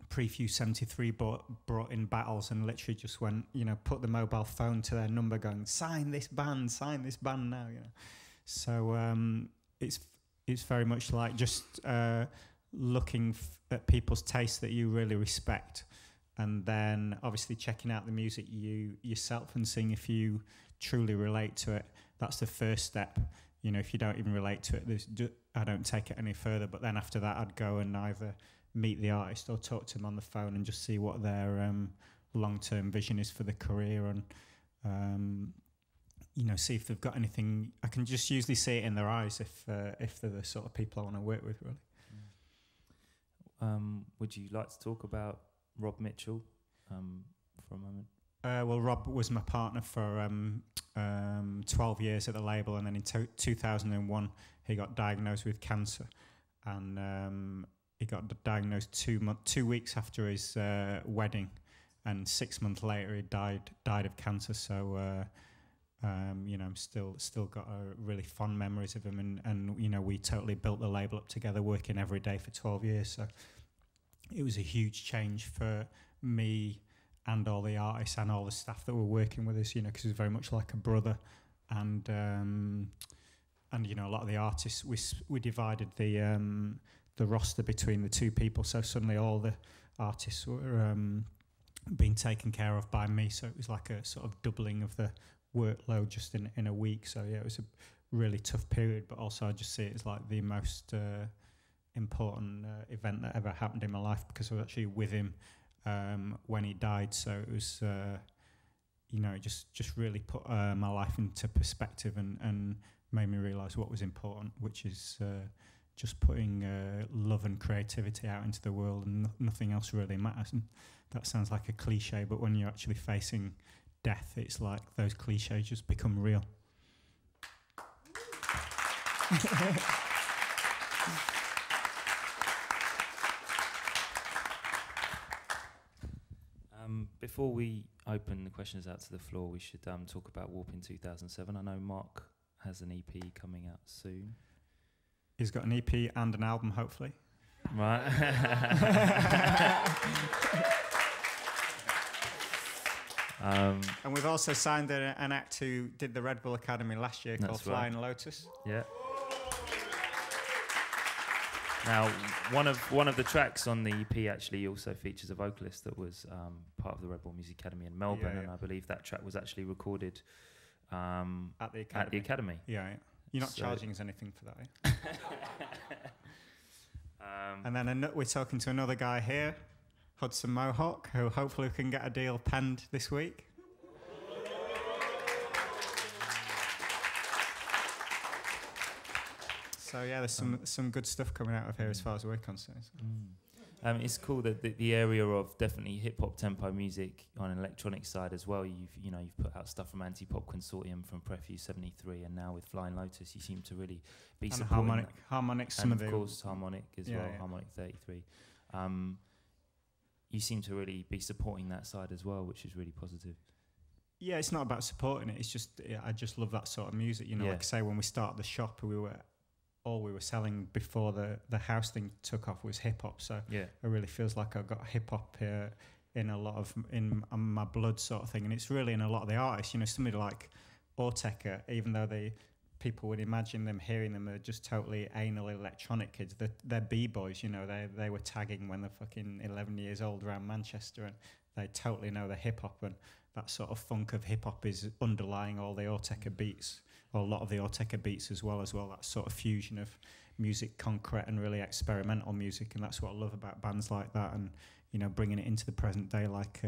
Prefuse 73 brought in Battles and literally just went, put the mobile phone to their number going, sign this band now, So it's very much like just looking at people's tastes that you really respect, and then obviously checking out the music yourself and seeing if you truly relate to it. That's the first step. If you don't even relate to it, I don't take it any further. But then after that, I'd go and either meet the artist or talk to them on the phone and just see what their long-term vision is for the career, and see if they've got anything. I can just usually see it in their eyes if they're the sort of people I want to work with, really. Would you like to talk about Rob Mitchell for a moment? Well, Rob was my partner for 12 years at the label, and then in 2001 he got diagnosed with cancer, and he got diagnosed 2 weeks after his wedding, and 6 months later he died of cancer. So I'm still got really fond memories of him, and we totally built the label up together, working every day for 12 years. So it was a huge change for me and all the artists and all the staff that were working with us, because it was very much like a brother. And a lot of the artists, we divided the roster between the two people, so suddenly all the artists were being taken care of by me. So it was like a sort of doubling of the workload just in a week. So yeah, it was a really tough period, but also I just see it as like the most important event that ever happened in my life, because I was actually with him when he died. So it was it just really put my life into perspective, and made me realise what was important, which is just putting love and creativity out into the world, and nothing else really matters. And that sounds like a cliche, but when you're actually facing death, it's like those cliches just become real. Before we open the questions out to the floor, we should talk about Warp in 2007. I know Mark has an EP coming out soon. He's got an EP and an album, hopefully. Right. And we've also signed an act who did the Red Bull Academy last year called Flying Lotus. Yeah. Now, one of the tracks on the EP actually also features a vocalist that was part of the Red Bull Music Academy in Melbourne, and I believe that track was actually recorded at the Academy. Yeah. You're not charging us anything for that, eh? And then we're talking to another guy here, Hudson Mohawk, who hopefully can get a deal penned this week. So yeah, there's some good stuff coming out of here as far as we're concerned. It's cool that the area of definitely hip hop tempo music on an electronic side as well. You've put out stuff from Anti-Pop Consortium, from Prefuse 73, and now with Flying Lotus, you seem to really be and supporting harmonic, and of course Harmonic as well, Harmonic 33. You seem to really be supporting that side as well, which is really positive. Yeah, it's not about supporting it. It's just I just love that sort of music. Like I say, when we started the shop, all we were selling before the house thing took off was hip hop. So it really feels like I've got hip hop in a lot of in my blood sort of thing, and it's really in a lot of the artists. Somebody like Autechre, even though people would imagine them hearing them are just totally anal electronic kids. They're b-boys. They were tagging when they're fucking 11 years old around Manchester, and they totally know the hip hop, and that sort of funk of hip hop is underlying all the Autechre beats. Or a lot of the Autechre beats as well, that sort of fusion of music, concrete and really experimental music, and that's what I love about bands like that, and bringing it into the present day, like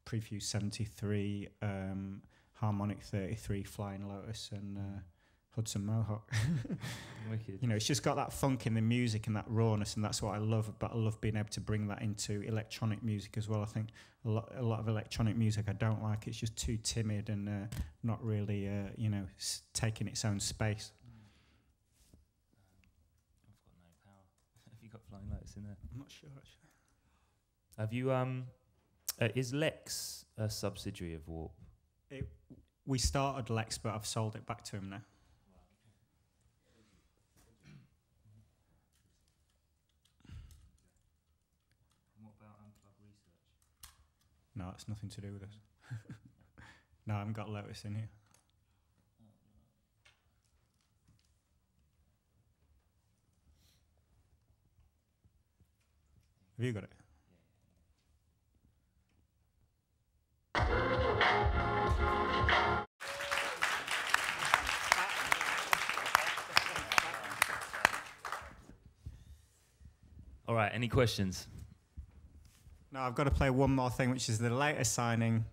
Prefuse 73, Harmonic 33, Flying Lotus, and Hudson Mohawk. Wicked. It's just got that funk in the music and that rawness, and that's what I love. But I love being able to bring that into electronic music as well. I think a lot of electronic music I don't like. It's just too timid and not really, taking its own space. I've got no power. Have you got Flying Lotus in there? I'm not sure actually. Have you? Is Lex a subsidiary of Warp? We started Lex, but I've sold it back to him now. No, it's nothing to do with us. No, I haven't got Lotus in here. Have you got it? All right, any questions? No, I've got to play one more thing, which is the latest signing,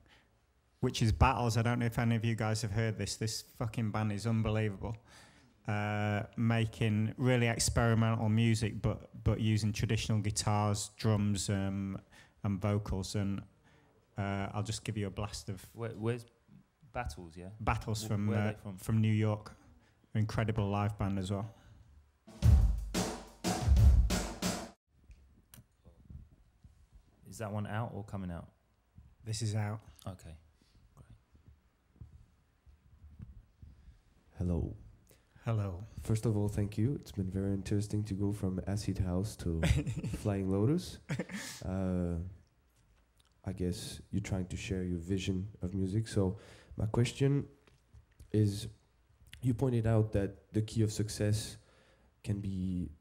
which is Battles. I don't know if any of you guys have heard this. This fucking band is unbelievable. Making really experimental music, but using traditional guitars, drums, and vocals. And I'll just give you a blast of... Where's Battles, yeah? Battles Where are they from New York. An incredible live band as well. Is that one out or coming out? This is out. Okay, great. Hello. Hello. First of all, thank you. It's been very interesting to go from Acid House to Flying Lotus. I guess you're trying to share your vision of music. So my question is, you pointed out that the key of success can be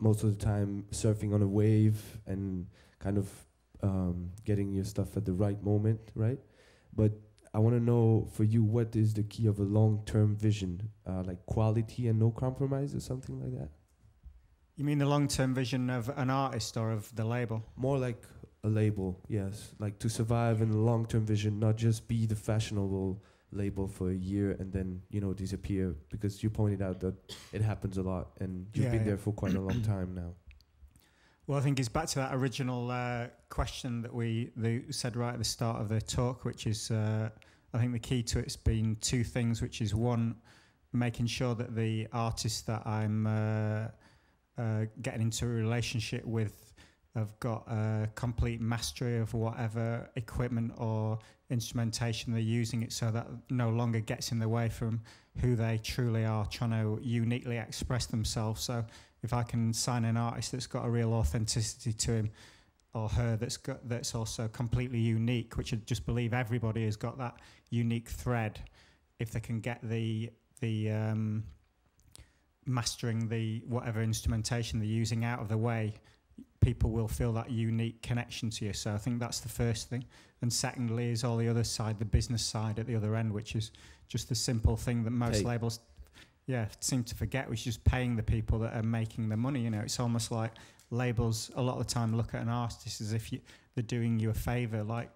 most of the time surfing on a wave and kind of getting your stuff at the right moment, right? But I want to know, for you, what is the key of a long-term vision? Like quality and no compromise or something like that? You mean the long-term vision of an artist or of the label? More like a label, yes. Like to survive in a long-term vision, not just be the fashionable label for a year and then, disappear. Because you pointed out that it happens a lot and you've been there for quite a long time now. Well, I think it's back to that original question that we said right at the start of the talk, which is, I think the key to it's been two things, which is one, making sure that the artists that I'm getting into a relationship with have got a complete mastery of whatever equipment or instrumentation they're using, it so that no longer gets in the way from who they truly are, trying to uniquely express themselves. So if I can sign an artist that's got a real authenticity to him or her, that's also completely unique, which I just believe everybody has got that unique thread. If they can get the mastering the whatever instrumentation they're using out of the way, people will feel that unique connection to you. So I think that's the first thing. And secondly is all the other side, the business side at the other end, which is just the simple thing that most labels seem to forget, which is just paying the people that are making the money. You know, it's almost like labels a lot of the time look at an artist as if they're doing you a favour, like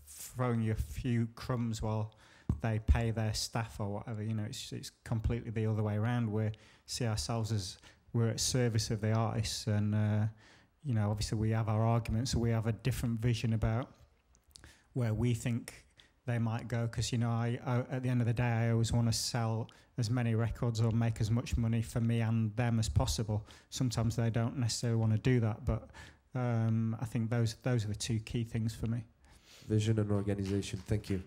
throwing you a few crumbs while they pay their staff or whatever. You know, it's completely the other way around. We see ourselves as we're at service of the artists, and you know, obviously we have our arguments, so we have a different vision about where we think they might go. Because you know, I at the end of the day, I always want to sell as many records or make as much money for me and them as possible. Sometimes they don't necessarily want to do that, but I think those are the two key things for me. Vision and organization. Thank you.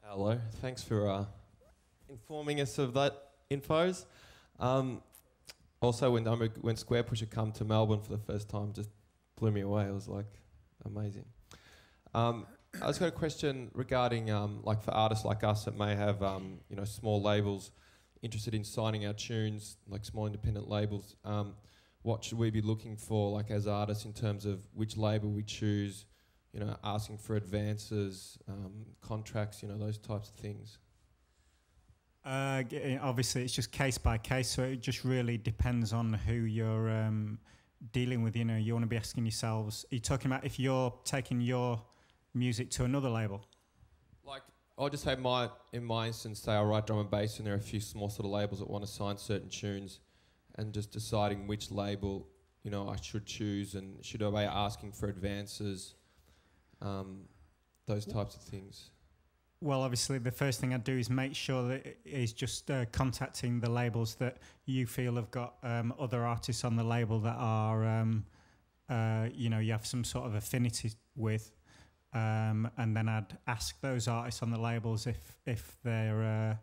Hello, thanks for informing us of that infos. Also, when Square Pusher come to Melbourne for the first time, just blew me away. It was like amazing. I just got a question regarding like for artists like us that may have you know, small labels interested in signing our tunes, like small independent labels. What should we be looking for, like as artists, in terms of which label we choose? You know, asking for advances, contracts, you know, those types of things. Obviously, it's just case by case, so it just really depends on who you're dealing with. You know, you want to be asking yourselves, are you talking about if you're taking your music to another label? Like, I'll just say in my instance, say I write drum and bass, and there are a few small sort of labels that want to sign certain tunes, and just deciding which label, you know, I should choose, and should I be asking for advances, those types of things. Well, obviously, the first thing I'd do is make sure that it is just contacting the labels that you feel have got other artists on the label that are, you know, you have some sort of affinity with, and then I'd ask those artists on the labels if they're,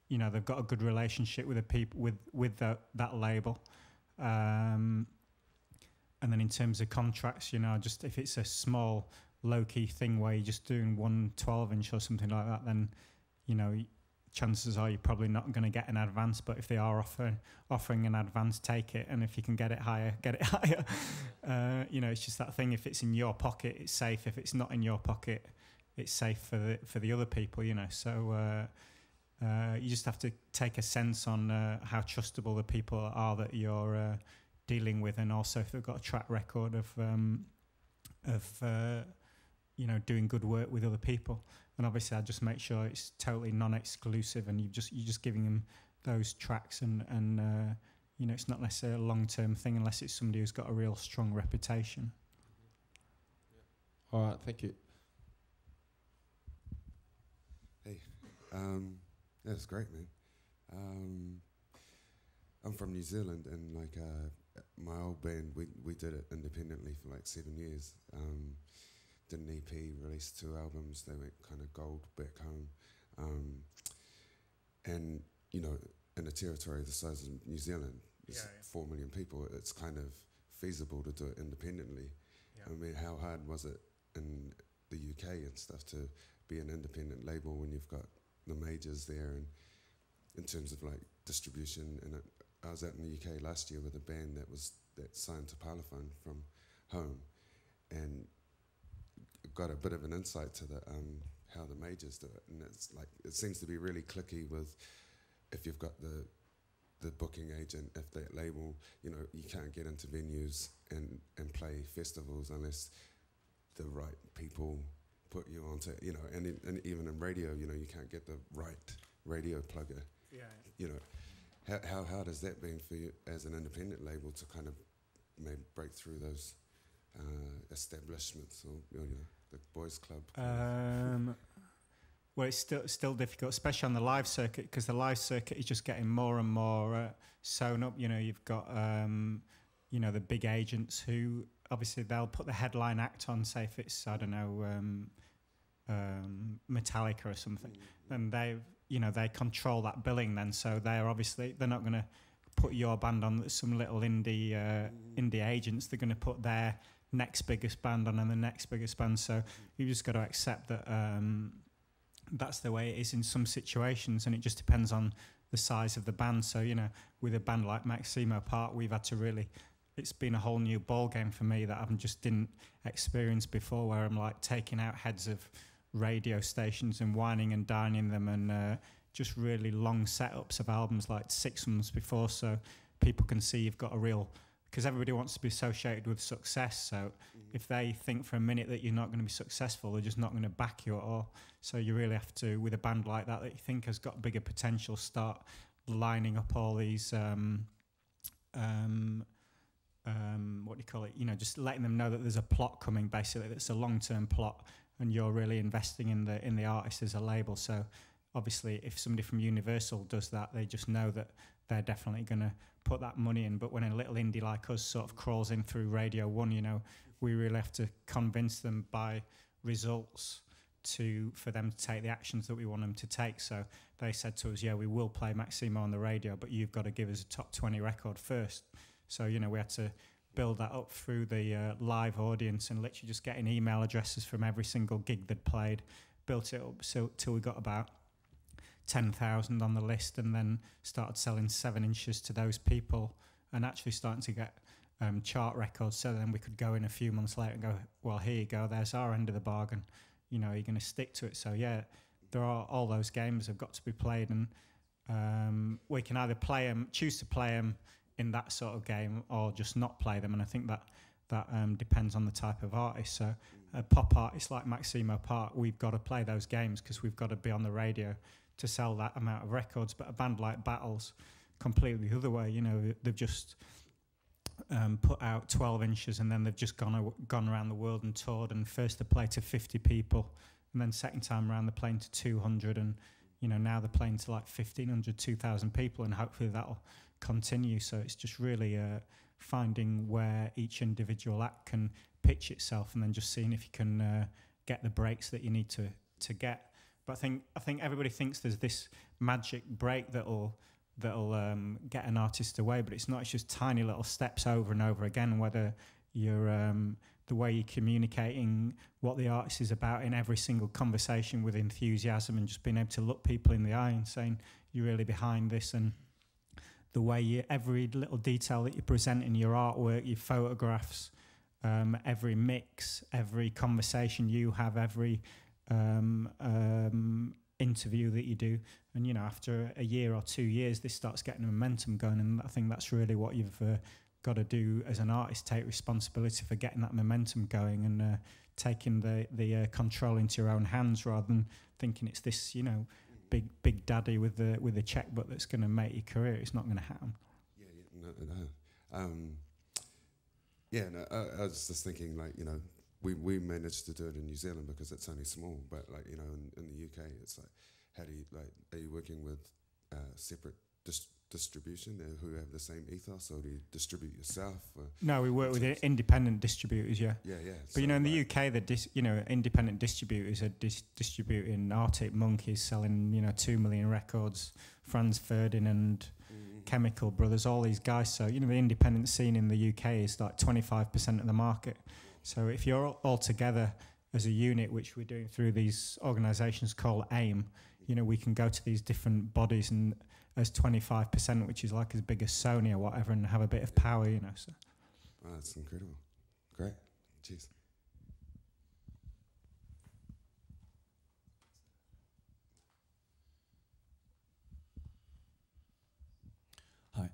you know, they've got a good relationship with the people with that label, and then in terms of contracts, you know, just if it's a small low-key thing where you're just doing 1 12-inch or something like that, then, you know, chances are you're probably not going to get an advance. But if they are offering an advance, take it, and if you can get it higher, get it higher. You know, it's just that thing. If it's in your pocket, it's safe. If it's not in your pocket, it's safe for the other people. You know, so you just have to take a sense on how trustable the people are that you're dealing with, and also if they've got a track record of you know, doing good work with other people. And obviously I just make sure it's totally non-exclusive, and you're just giving them those tracks, and you know, it's not necessarily a long-term thing unless it's somebody who's got a real strong reputation. All right, thank you. Hey, that's great, man. I'm from New Zealand, and like my old band, we did it independently for like 7 years. Did an EP, released 2 albums. They went kind of gold back home. And you know, in a territory the size of New Zealand, it's 4 million people. It's kind of feasible to do it independently. Yeah. I mean, how hard was it in the UK and stuff to be an independent label when you've got the majors there, and in terms of like distribution? And I was out in the UK last year with a band that signed to Parlophone from home, and got a bit of an insight to the how the majors do it. And it's like, it seems to be really clicky with, if you've got the booking agent, if that label, you know, you can't get into venues and play festivals unless the right people put you onto, you know, and even in radio, you know, you can't get the right radio plugger. Yeah. You know, how hard has that been for you as an independent label to kind of maybe break through those establishments, or, you know, the boys' club? Well, it's still difficult, especially on the live circuit, because the live circuit is just getting more and more sewn up. You know, you've got you know, the big agents who obviously they'll put the headline act on, say if it's, I don't know, Metallica or something, then they control that billing then, so they're not going to put your band on some little indie agents. They're going to put their next biggest band on and the next biggest band, so you've just got to accept that that's the way it is in some situations, and it just depends on the size of the band. So, you know, with a band like Maximo Park, we've had to really, it's been a whole new ball game for me that I just didn't experience before, where I'm like taking out heads of radio stations and whining and dining them, and just really long setups of albums like 6 months before, so people can see you've got a real, because everybody wants to be associated with success, so if they think for a minute that you're not going to be successful, they're just not going to back you at all. So you really have to, with a band like that you think has got bigger potential, start lining up all these what do you call it, you know, just letting them know that there's a plot coming, basically, that's a long-term plot, and you're really investing in the artist as a label. So obviously if somebody from Universal does that, they just know that they're definitely going to put that money in. But when a little indie like us sort of crawls in through Radio 1, you know, we really have to convince them by results for them to take the actions that we want them to take. So they said to us, yeah, we will play Maximo on the radio, but you've got to give us a top 20 record first. So, you know, we had to build that up through the live audience and literally just getting email addresses from every single gig they'd played, built it up till we got about 10,000 on the list, and then started selling 7 inches to those people and actually starting to get chart records. So then we could go in a few months later and go, well, here you go, there's our end of the bargain. You know, you're going to stick to it. So yeah, there are all those games have got to be played, and we can either choose to play them in that sort of game, or just not play them. And I think that depends on the type of artist. So a pop artist like Maximo Park, we've got to play those games because we've got to be on the radio to sell that amount of records. But a band like Battles, completely the other way. You know, they've just put out 12 inches, and then they've just gone around the world and toured. And first they played to 50 people, and then second time around they're playing to 200, and you know, now they're playing to like 1,500, 2,000 people, and hopefully that'll continue. So it's just really finding where each individual act can pitch itself, and then just seeing if you can get the breaks that you need to get. But I think everybody thinks there's this magic break that'll get an artist away, but it's not. It's just tiny little steps over and over again, whether you're the way you're communicating what the artist is about in every single conversation with enthusiasm, and just being able to look people in the eye and saying you're really behind this, and the way every little detail that you present in your artwork, your photographs, every mix, every conversation you have, every interview that you do. And, you know, after a year or 2 years, this starts getting momentum going. And I think that's really what you've got to do as an artist, take responsibility for getting that momentum going, and taking the control into your own hands, rather than thinking it's this, you know, big daddy with a checkbook that's going to make your career. It's not going to happen. I was just thinking, like, you know, we managed to do it in New Zealand because it's only small, but like, you know, in the UK, it's like, how do you, like, are you working with separate distribution who have the same ethos, or do you distribute yourself? No, we work with independent distributors, yeah. Yeah. But so you know, in the UK, independent distributors are distributing. Arctic Monkeys selling, you know, 2 million records. Franz Ferdinand, Chemical Brothers, all these guys. So, you know, the independent scene in the UK is like 25% of the market. So if you're all together as a unit, which we're doing through these organisations called AIM, you know, we can go to these different bodies and as 25%, which is like as big as Sony or whatever, and have a bit of power, you know. So. Oh, that's incredible. Great. Cheers. Hi.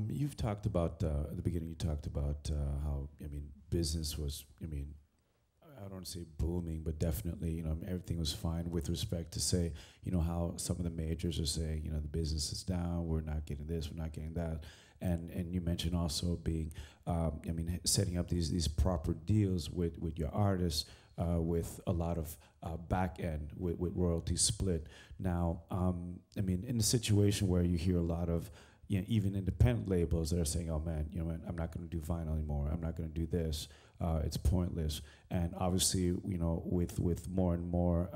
You've talked about, at the beginning, you talked about how, I mean, business was, I mean, I don't want to say booming, but definitely, you know, everything was fine with respect to, say, you know, how some of the majors are saying, you know, the business is down, we're not getting this, we're not getting that. And you mentioned also being, I mean, setting up these proper deals with your artists with a lot of back end with royalties split. Now, I mean, in a situation where you hear a lot of, you know, even independent labels that are saying, "Oh man, you know, I'm not going to do vinyl anymore. I'm not going to do this. It's pointless." And obviously, you know, with more and more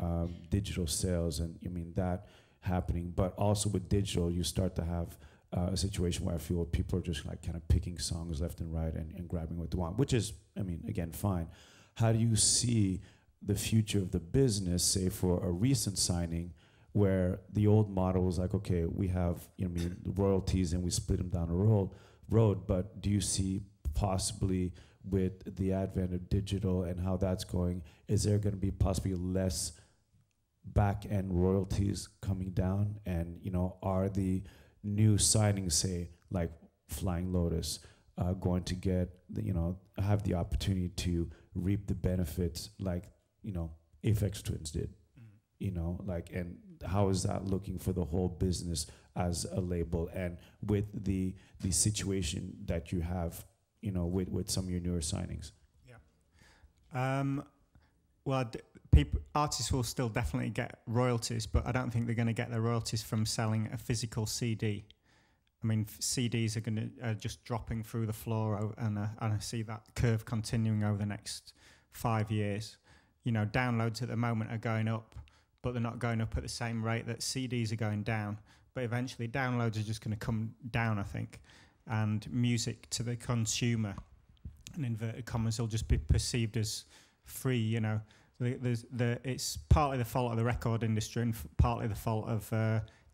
digital sales, and I mean that happening, but also with digital, you start to have a situation where I feel people are just like kind of picking songs left and right and grabbing what they want, which is, I mean, again, fine. How do you see the future of the business, say for a recent signing, where the old model was like, okay, we have, you know, I mean, the royalties and we split them down the road, but do you see possibly with the advent of digital and how that's going, is there going to be possibly less back-end royalties coming down? And, you know, are the new signings, say, like Flying Lotus, going to get, you know, have the opportunity to reap the benefits like, you know, Aphex Twins did? You know, like, and how is that looking for the whole business as a label, and with the situation that you have, you know, with some of your newer signings? Yeah. Well, artists will still definitely get royalties, but I don't think they're going to get their royalties from selling a physical CD. I mean, CDs are going to just dropping through the floor, and I see that curve continuing over the next 5 years. You know, downloads at the moment are going up, but they're not going up at the same rate that CDs are going down. But eventually, downloads are just going to come down, I think, and music to the consumer, in inverted commas, will just be perceived as free. You know, it's partly the fault of the record industry and partly the fault of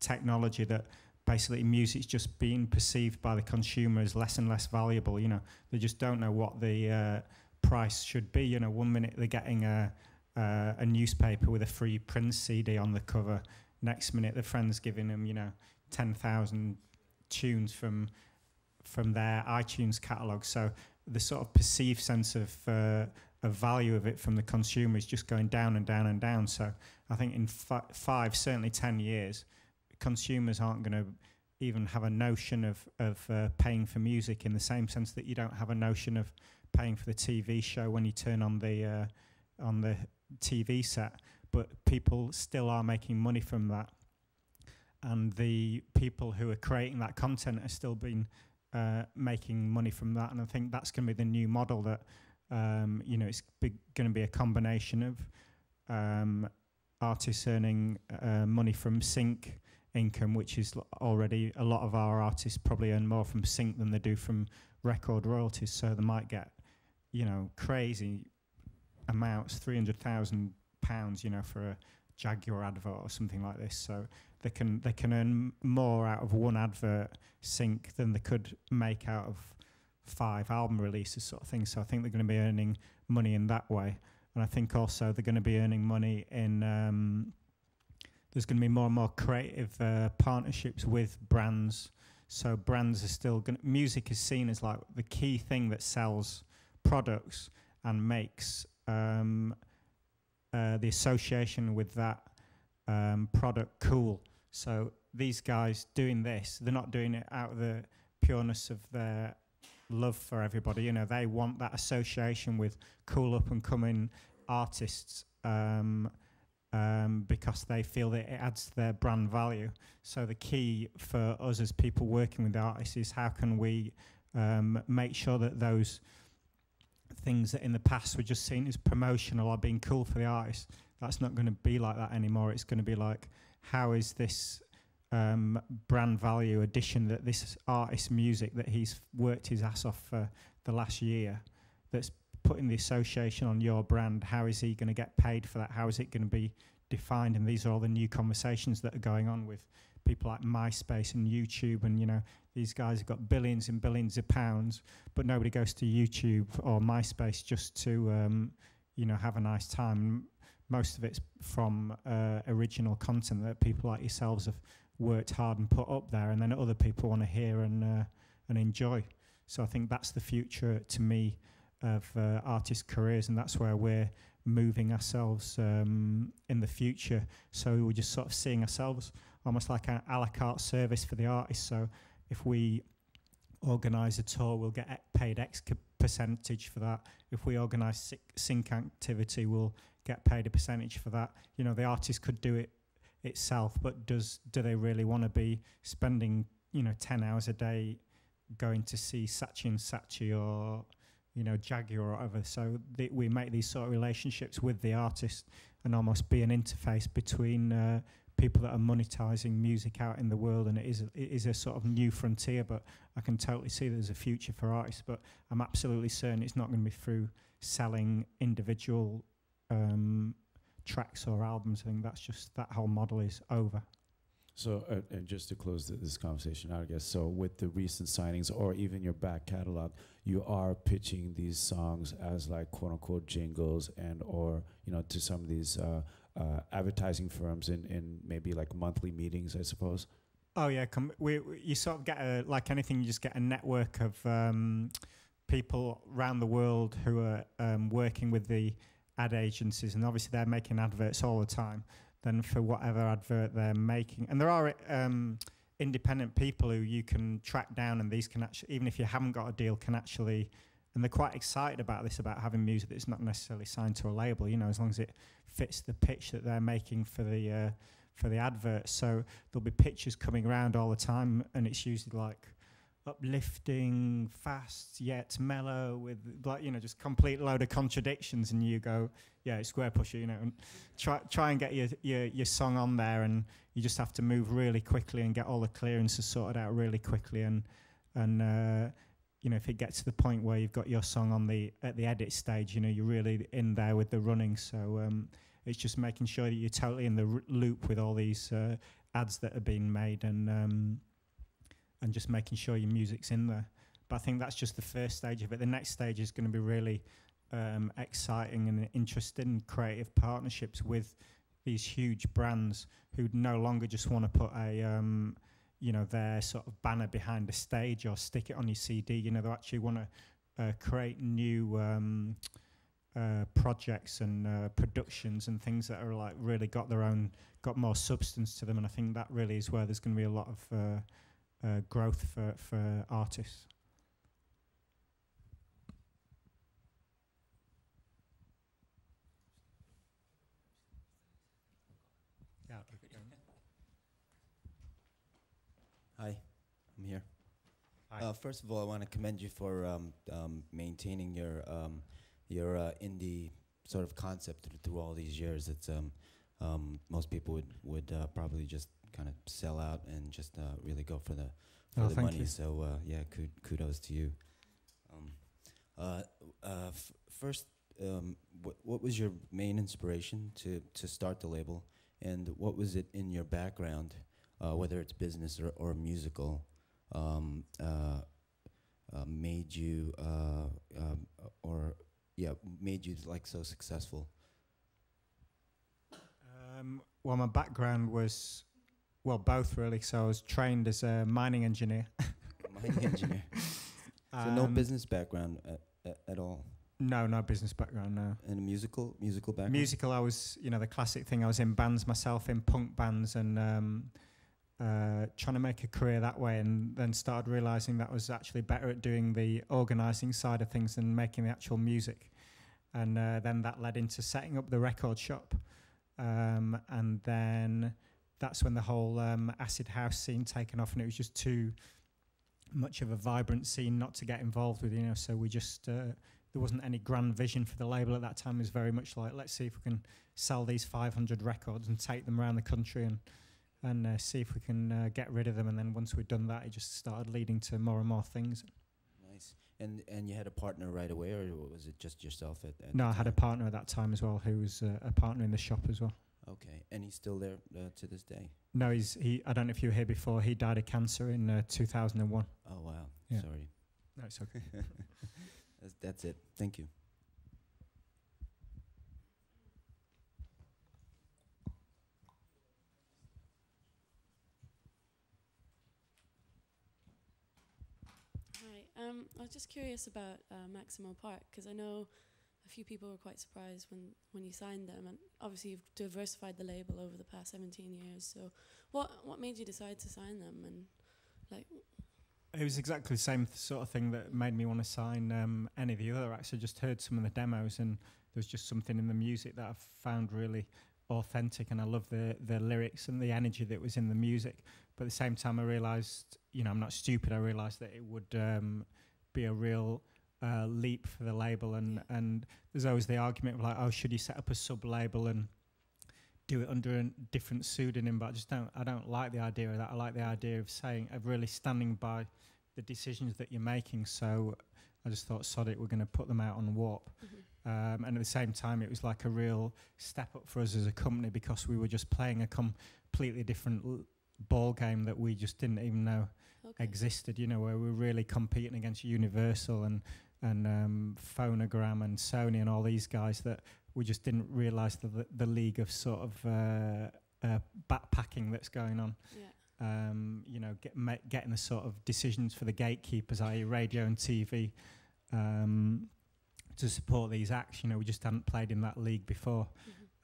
technology that basically music's just being perceived by the consumer as less and less valuable. You know, they just don't know what the price should be. You know, 1 minute they're getting a newspaper with a free Prince CD on the cover. Next minute, their friend's giving them, you know, 10,000 tunes from their iTunes catalogue. So the sort of perceived sense of value of it from the consumer is just going down and down and down. So I think in 5, certainly 10 years, consumers aren't going to even have a notion of paying for music in the same sense that you don't have a notion of paying for the TV show when you turn on the TV set. But people still are making money from that, and the people who are creating that content are still being making money from that. And I think that's going to be the new model that you know, it's going to be a combination of artists earning money from sync income, which is already a lot of our artists probably earn more from sync than they do from record royalties. So they might get, you know, crazy amounts, £300,000, you know, for a Jaguar advert or something like this. So they can earn more out of one advert sync than they could make out of 5 album releases, sort of thing. So I think they're going to be earning money in that way. And I think also they're going to be earning money in there's going to be more and more creative partnerships with brands. So brands are still going to, music is seen as like the key thing that sells products and makes the association with that product cool. So these guys doing this, they're not doing it out of the pureness of their love for everybody. You know, they want that association with cool up and coming artists because they feel that it adds to their brand value. So the key for us as people working with the artists is how can we make sure that those things that in the past were just seen as promotional or being cool for the artist, that's not going to be like that anymore. It's going to be like, how is this brand value addition that this artist's music that he's worked his ass off for the last year, that's putting the association on your brand, how is he going to get paid for that? How is it going to be defined? And these are all the new conversations that are going on with people like MySpace and YouTube, and you know, these guys have got billions and billions of pounds, but nobody goes to YouTube or MySpace just to you know, have a nice time. Most of it's from original content that people like yourselves have worked hard and put up there, and then other people want to hear and enjoy. So I think that's the future to me of artist careers, and that's where we're moving ourselves in the future. So we're just sort of seeing ourselves almost like an a la carte service for the artist. So if we organise a tour, we'll get paid X percentage for that. If we organise sync activity, we'll get paid a percentage for that. You know, the artist could do it itself, but do they really want to be spending, you know, 10 hours a day going to see Saatchi and Saatchi or, you know, Jaguar or whatever? So we make these sort of relationships with the artist and almost be an interface between people that are monetizing music out in the world, and it is a sort of new frontier, but I can totally see there's a future for artists, but I'm absolutely certain it's not going to be through selling individual tracks or albums. I think that's just, that whole model is over. So, and just to close this conversation out, I guess, so with the recent signings or even your back catalog, you are pitching these songs as like quote unquote jingles and or, you know, to some of these advertising firms in maybe like monthly meetings, I suppose? Oh yeah, you sort of get like anything, you just get a network of people around the world who are working with the ad agencies, and obviously they're making adverts all the time. Then for whatever advert they're making, and there are independent people who you can track down, and these can actually, even if you haven't got a deal, can actually, and they're quite excited about this, about having music that's not necessarily signed to a label, you know, as long as it fits the pitch that they're making for the advert. So there'll be pictures coming around all the time, and it's usually like uplifting, fast yet mellow, with like, you know, just complete load of contradictions, and you go, yeah, it's Square Pusher, you know, and try and get your song on there, and you just have to move really quickly and get all the clearances sorted out really quickly, and you know, if it gets to the point where you've got your song on at the edit stage, you know, you're really in there with the running. So it's just making sure that you're totally in the loop with all these ads that are being made, and just making sure your music's in there. But I think that's just the first stage of it. The next stage is going to be really exciting and interesting creative partnerships with these huge brands who no longer just want to put a you know, their sort of banner behind a stage or stick it on your CD. You know, they actually want to create new projects and productions and things that are like really got more substance to them. And I think that really is where there's going to be a lot of growth for artists. Yeah. Hi, I'm here. Hi. First of all, I want to commend you for maintaining your indie sort of concept through all these years. It's most people would probably just kind of sell out and just really go for the money. You. So yeah, kudos to you. First, what was your main inspiration to start the label, and what was it in your background, whether it's business or musical, made you made you like so successful? Well, my background was, well, both really. So I was trained as a mining engineer. Mining engineer. So no business background at all? No business background, no. And a musical background? Musical, I was, you know, the classic thing, I was in bands myself, in punk bands, and trying to make a career that way, and then started realising that I was actually better at doing the organising side of things than making the actual music. And then that led into setting up the record shop. And then that's when the whole acid house scene taken off, and it was just too much of a vibrant scene not to get involved with, you know, so we just, there wasn't any grand vision for the label at that time. It was very much like, let's see if we can sell these 500 records and take them around the country and see if we can get rid of them. And then once we'd done that, it just started leading to more and more things. Nice. And you had a partner right away, or was it just yourself at No, I had a partner at that time as well, who was a partner in the shop as well. Okay, and he's still there to this day? No, he. I don't know if you were here before. He died of cancer in 2001. Oh wow, Yeah. sorry. No, it's okay. That's it. Thank you. Hi, I was just curious about Maximo Park, because I know a few people were quite surprised when you signed them, and obviously you've diversified the label over the past 17 years. So, what made you decide to sign them, and like? It was exactly the same sort of thing that made me want to sign any of the other acts. I just heard some of the demos, and there was just something in the music that I found really authentic, and I love the lyrics and the energy that was in the music. But at the same time, I realised, you know, I'm not stupid. I realised that it would be a real leap for the label, and there's always the argument of like, oh, should you set up a sub-label and do it under a different pseudonym? But I don't like the idea of that. I like the idea of really standing by the decisions that you're making. So I just thought, sod it, we're going to put them out on Warp. And at the same time, it was like a real step up for us as a company, because we were just playing a completely different ball game that we just didn't even know existed, you know, where we were really competing against Universal and Phonogram and Sony and all these guys that we just didn't realise the league of sort of backpacking that's going on. You know, getting the sort of decisions for the gatekeepers, i.e. radio and TV, to support these acts. You know, we just hadn't played in that league before.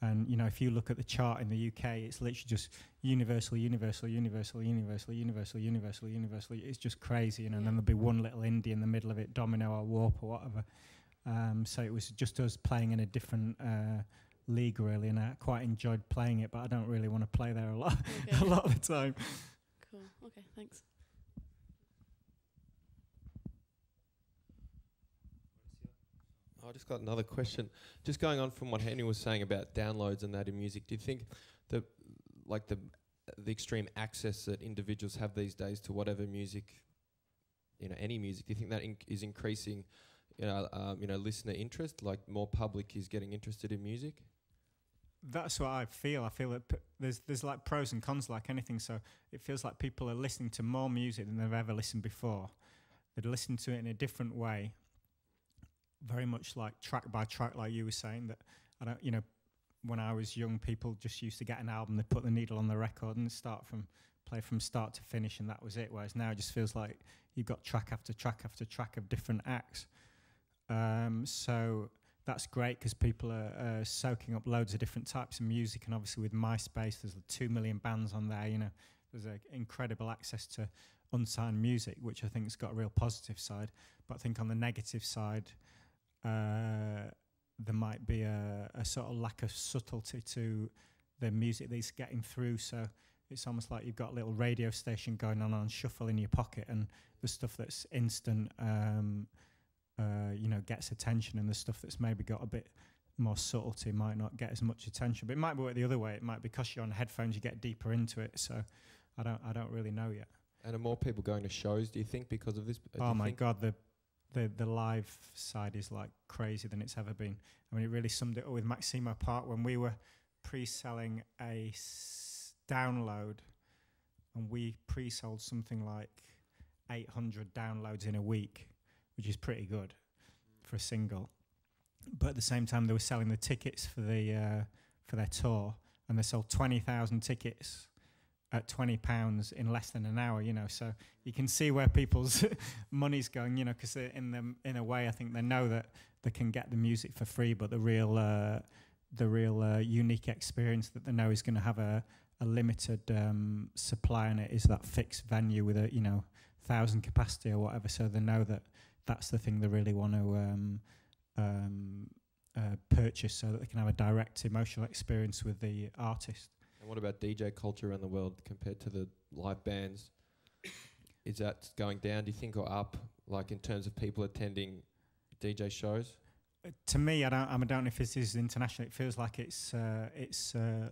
And, you know, if you look at the chart in the UK, it's literally just Universal, Universal, Universal, Universal, Universal, Universal, Universal. It's just crazy, you know, and then there'll be one little indie in the middle of it, Domino or Warp or whatever. So it was just us playing in a different league, really, and I quite enjoyed playing it, but I don't really want to play there a lot, a lot of the time. Cool. Okay, thanks. I just got another question. Just going on from what Henry was saying about downloads and that in music, do you think the extreme access that individuals have these days to whatever music, you know, any music, do you think that is increasing, you know, listener interest? Like more public is getting interested in music? That's what I feel. I feel that there's like pros and cons like anything. So it feels like people are listening to more music than they've ever listened before. They'd listen to it in a different way. Very much like track by track, like you were saying, that I don't, you know, when I was young, people just used to get an album, they'd put the needle on the record and play from start to finish, and that was it. Whereas now it just feels like you've got track after track after track of different acts. So that's great because people are soaking up loads of different types of music, and obviously with MySpace, there's 2 million bands on there. You know, there's incredible access to unsigned music, which I think has got a real positive side. But I think on the negative side, there might be a sort of lack of subtlety to the music that's getting through. So it's almost like you've got a little radio station going on shuffle in your pocket, and the stuff that's instant, you know, gets attention, and the stuff that's maybe got a bit more subtlety might not get as much attention. But it might work the other way. It might be because you're on headphones, you get deeper into it. So I don't really know yet. And are more people going to shows, do you think, because of this? Oh my God, the live side is like crazier than it's ever been. I mean, it really summed it up with Maximo Park when we were pre-selling a download, and we pre-sold something like 800 downloads in a week, which is pretty good for a single. But at the same time, they were selling the tickets for their tour, and they sold 20,000 tickets at £20 in less than an hour, you know. So you can see where people's money's going, you know, because in a way, I think they know that they can get the music for free, but the real unique experience that they know is going to have a limited supply in it is that fixed venue with a 1,000 capacity or whatever. So they know that that's the thing they really want to purchase, so that they can have a direct emotional experience with the artist. And what about DJ culture around the world compared to the live bands? Is that going down, do you think, or up, like in terms of people attending DJ shows? To me, I don't know if this is international. It feels like it's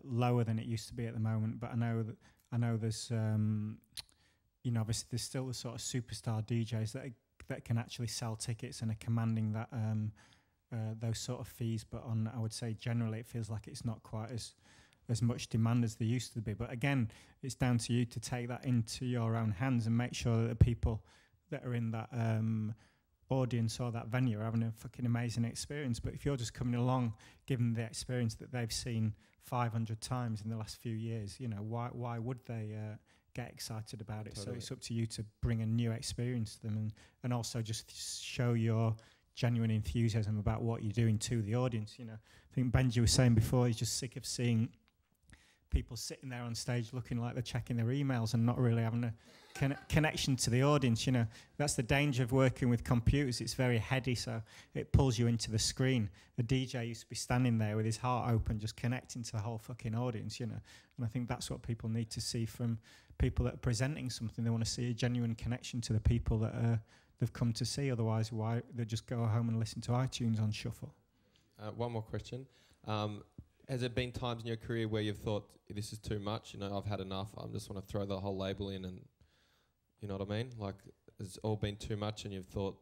lower than it used to be at the moment. But I know there's obviously there's still the sort of superstar DJs that can actually sell tickets and are commanding that those sort of fees. But I would say generally it feels like it's not quite as much demand as there used to be. But again, it's down to you to take that into your own hands and make sure that the people that are in that audience or that venue are having a fucking amazing experience. But if you're just coming along, giving them the experience that they've seen 500 times in the last few years, why would they get excited about it? Totally. So it's up to you to bring a new experience to them and also just show your genuine enthusiasm about what you're doing to the audience. I think Benji was saying before, he's just sick of seeing people sitting there on stage looking like they're checking their emails and not really having a connection to the audience. You know, that's the danger of working with computers. It's very heady, so it pulls you into the screen. A DJ used to be standing there with his heart open, just connecting to the whole fucking audience, you know. And I think that's what people need to see from people that are presenting something. They want to see a genuine connection to the people that they've come to see. Otherwise, why they just go home and listen to iTunes on shuffle. One more question. Has there been times in your career where you've thought, this is too much, you know, I've had enough, I just want to throw the whole label in, and you know what I mean? Like, it's all been too much and you've thought,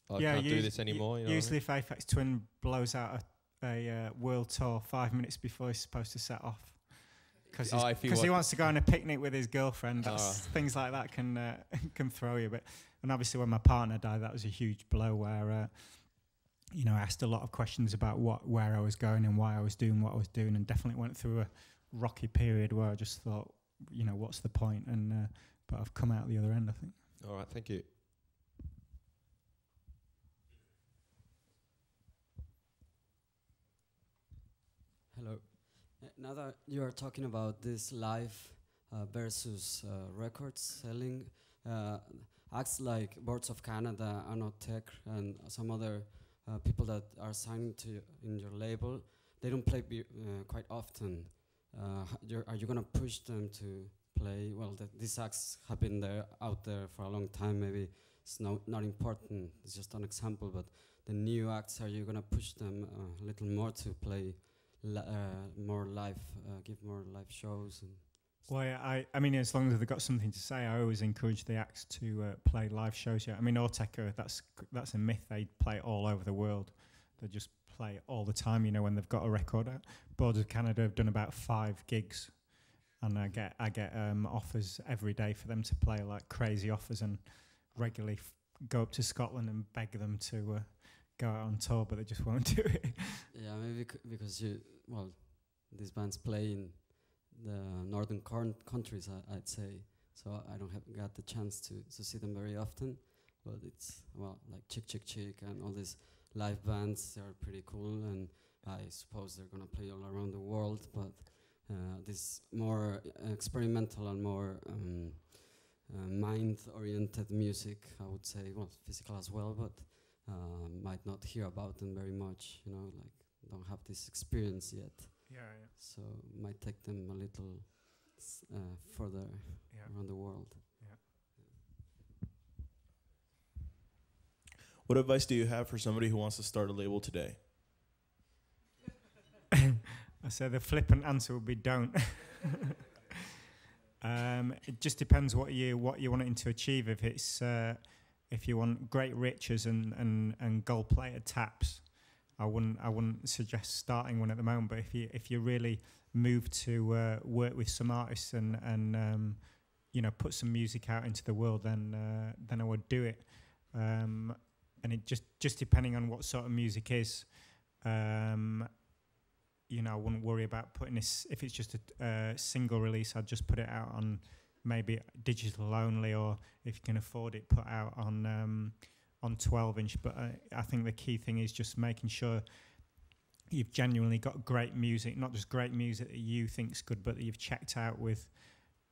I can't do this anymore? You know usually if Aphex Twin blows out a world tour 5 minutes before he's supposed to set off, because he wants to go on a picnic with his girlfriend, things like that can throw you. And obviously when my partner died, that was a huge blow where... you know, I asked a lot of questions about where I was going and why I was doing what I was doing, and definitely went through a rocky period where I just thought, you know, what's the point? And but I've come out the other end, I think. All right, thank you. Hello. Now that you are talking about this live versus records selling, acts like Birds of Canada and Autechre and some other people that are signed to in your label, they don't play quite often. Are you gonna push them to play? Well, these acts have been out there for a long time. Maybe it's not important. It's just an example. But the new acts, are you gonna push them a little more to play more live, give more live shows? And well, I mean, as long as they've got something to say, I always encourage the acts to play live shows. Yeah, I mean, Autechre, that's a myth. They play all over the world. They just play all the time. You know, when they've got a record out. Boards of Canada have done about 5 gigs, and I get offers every day for them to play, like crazy offers, and regularly go up to Scotland and beg them to go out on tour, but they just won't do it. Yeah, maybe because these bands play in the northern countries, I'd say. So I don't got the chance to see them very often. But it's, like Chick Chick Chick and all these live bands, they're pretty cool. And I suppose they're going to play all around the world. But this more experimental and more mind-oriented music, I would say, physical as well, but might not hear about them very much, you know, like don't have this experience yet. Yeah. So might take them a little further around the world. Yeah. What advice do you have for somebody who wants to start a label today? I say the flippant answer would be don't. It just depends what you want to achieve. If it's if you want great riches and gold-plated taps, I wouldn't suggest starting one at the moment. But if you really move to work with some artists and you know, put some music out into the world, then I would do it. And it just depending on what sort of music is, you know, I wouldn't worry about putting this. If it's just a single release, I'd just put it out on maybe digital only, or if you can afford it, put out on 12-inch. But I think the key thing is just making sure you've genuinely got great music, not just great music that you think's good, but that you've checked out with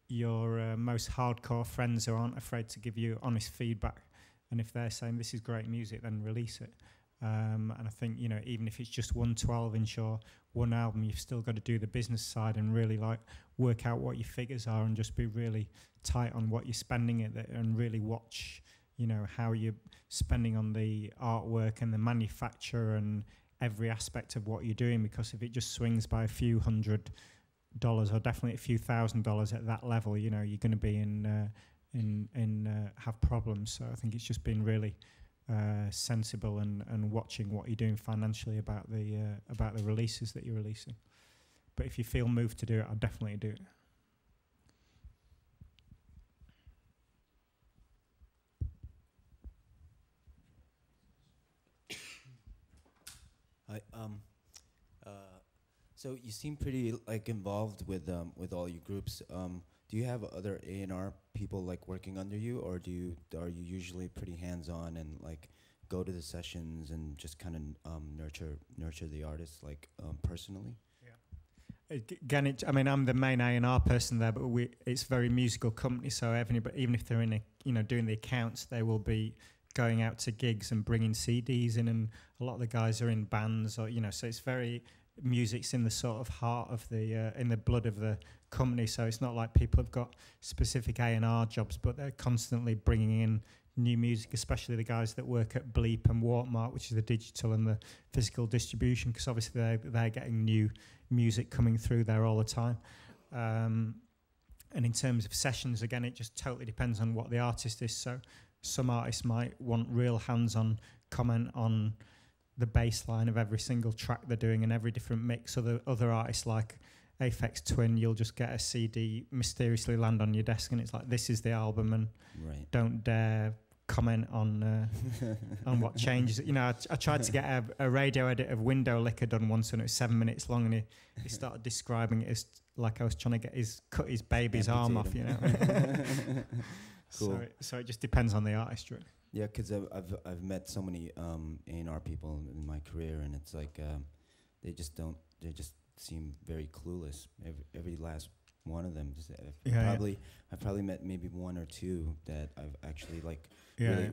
your most hardcore friends who aren't afraid to give you honest feedback. And if they're saying this is great music, then release it. And I think, you know, even if it's just one 12-inch or one album, you've still got to do the business side and really like work out what your figures are and just be really tight on what you're spending it, and really watch, you know, how you're spending on the artwork and the manufacture and every aspect of what you're doing. Because if it just swings by a few $100 or definitely a few $1,000 at that level, you know, you're going to be have problems. So I think it's just been really sensible and watching what you're doing financially about the releases that you're releasing. But if you feel moved to do it, I'll definitely do it. Hi. So you seem pretty like involved with all your groups. Do you have other A&R people like working under you, or are you usually pretty hands-on and like go to the sessions and just kind of nurture the artists like personally? again, I mean, I'm the main A&R person there, but it's a very musical company, so even if they're doing the accounts, they will be going out to gigs and bringing CDs in, and a lot of the guys are in bands, or so it's very, music's in the sort of heart of the in the blood of the company. So it's not like people have got specific A&R jobs, but they're constantly bringing in new music, especially the guys that work at Bleep and Watermark, which is the digital and the physical distribution, because obviously they're getting new music coming through there all the time. And in terms of sessions, again, it just totally depends on what the artist is. So some artists might want real hands-on comment on the bass line of every single track they're doing and every different mix. Other artists like Aphex Twin, you'll just get a CD mysteriously land on your desk and it's like, this is the album, and don't dare comment on what changes. I tried to get a radio edit of Window Licker done once, and it was 7 minutes long, and he started describing it as like I was trying to cut his baby's arm off, Cool. So it just depends on the artist, really. Yeah, because I've met so many A&R people in my career, and it's like they just seem very clueless. Every last one of them. I've probably met maybe one or two that I've actually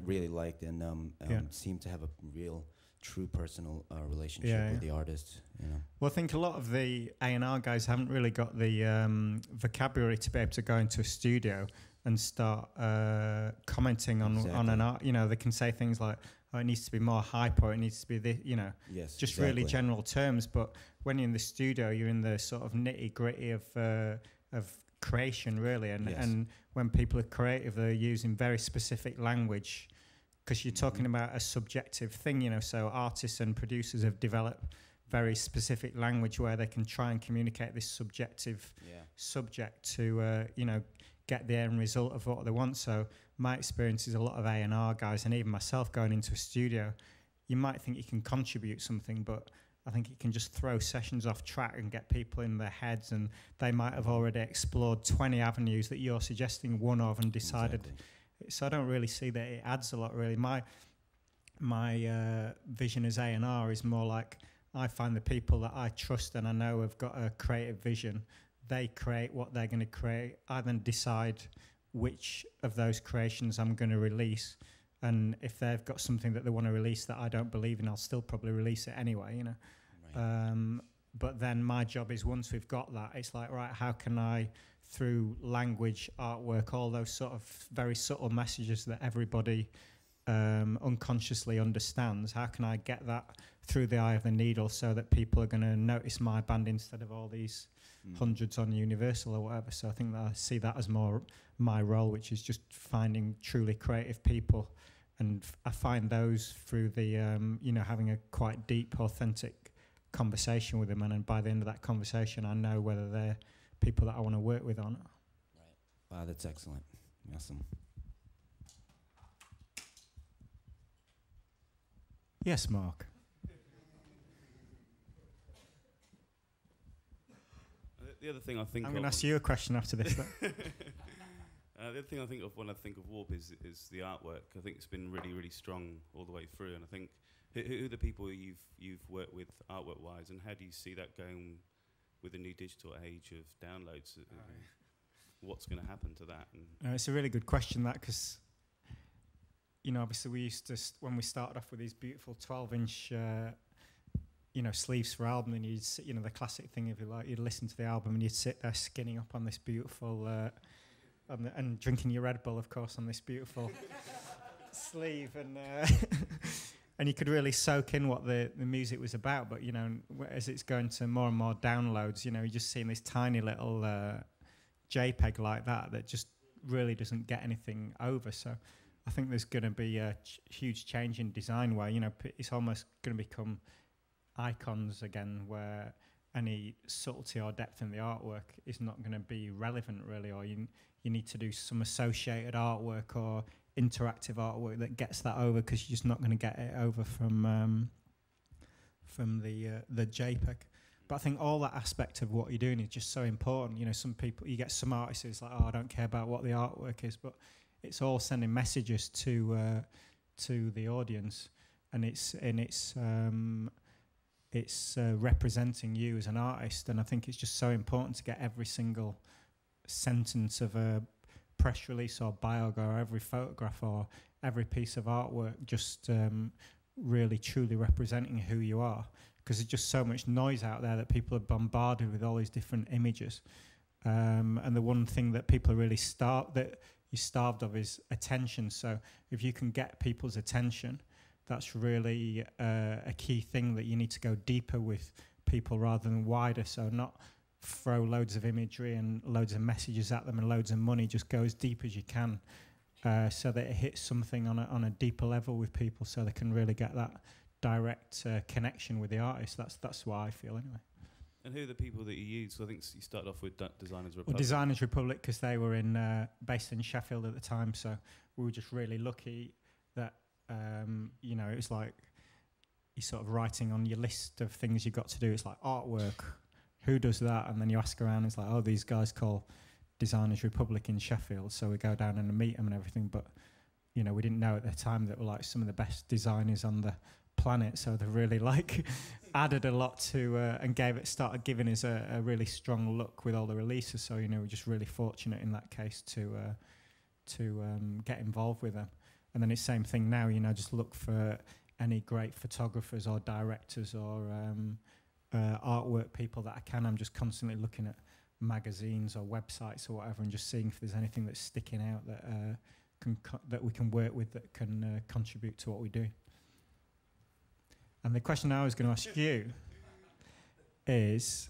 really liked, and seem to have a real, true personal relationship with the artist. Well, I think a lot of the A&R guys haven't really got the vocabulary to be able to go into a studio and start commenting on an art. They can say things like, "Oh, it needs to be more hype," or "It needs to be this." Just really general terms. But when you're in the studio, you're in the sort of nitty gritty of creation, really. And when people are creative, they're using very specific language, because you're talking about a subjective thing. So artists and producers have developed very specific language where they can try and communicate this subjective subject to get the end result of what they want. So my experience is a lot of A&R guys, and even myself going into a studio, you might think you can contribute something, but I think it can just throw sessions off track and get people in their heads, and they might have already explored 20 avenues that you're suggesting one of and decided. Exactly. So I don't really see that it adds a lot, really. My vision as A&R is more like, I find the people that I trust and I know have got a creative vision. They create what they're going to create. I then decide which of those creations I'm going to release. And if they've got something that they want to release that I don't believe in, I'll still probably release it anyway, But then my job is, once we've got that, it's like, right, how can I, through language, artwork, all those sort of very subtle messages that everybody unconsciously understands, how can I get that through the eye of the needle so that people are going to notice my band instead of all these hundreds on Universal or whatever? So I think that I see that as more my role, which is just finding truly creative people, and I find those through the having a quite deep, authentic conversation with them, and by the end of that conversation I know whether they're people that I want to work with or not. Right. Wow, that's excellent. Awesome. Yes, Mark. The other thing I think I'm going to ask you a question after this. The other thing I think of when I think of Warp is the artwork. I think it's been really, really strong all the way through, and I think who are the people you've worked with artwork wise, and how do you see that going with the new digital age of downloads? What's going to happen to that? It's a really good question, that, because obviously we used to when we started off with these beautiful 12-inch sleeves for album, and you'd sit, the classic thing, if you like, you'd listen to the album and you'd sit there skinning up on this beautiful and drinking your Red Bull, of course, on this beautiful sleeve, and you could really soak in what the music was about. But as it's going to more and more downloads, you're just seeing this tiny little JPEG like that just really doesn't get anything over. So I think there's going to be a huge change in design where it's almost going to become icons again, where any subtlety or depth in the artwork is not going to be relevant, really, or you need to do some associated artwork or interactive artwork that gets that over, because you're just not going to get it over from the JPEG. But I think all that aspect of what you're doing is just so important. Some people, you get some artists who's like, I don't care about what the artwork is, but it's all sending messages to the audience, and it's it's representing you as an artist. And I think it's just so important to get every single sentence of a press release or biog or every photograph or every piece of artwork just really truly representing who you are, because there's just so much noise out there that people are bombarded with all these different images, and the one thing that people are really starved of is attention. So if you can get people's attention, that's really a key thing, that you need to go deeper with people rather than wider. So not throw loads of imagery and loads of messages at them and loads of money. Just go as deep as you can, so that it hits something on a deeper level with people, so they can really get that direct connection with the artist. That's what I feel anyway. And who are the people that you use? So I think you started off with Designers Republic. Well, Designers Republic, because they were based in Sheffield at the time, so we were just really lucky that you know, it was like you're sort of writing on your list of things you've got to do. It's like artwork, who does that? And then you ask around, it's like, oh, these guys call Designers Republic in Sheffield, so we go down and meet them and everything. But you know, we didn't know at the time that were like some of the best designers on the planet, so they really like added a lot to and started giving us a really strong look with all the releases. So you know, we're just really fortunate in that case to get involved with them. And then it's same thing now, you know, just look for any great photographers or directors or artwork people that I can. I'm just constantly looking at magazines or websites or whatever and just seeing if there's anything that's sticking out that that we can work with, that can contribute to what we do. And the question I was going to ask you is,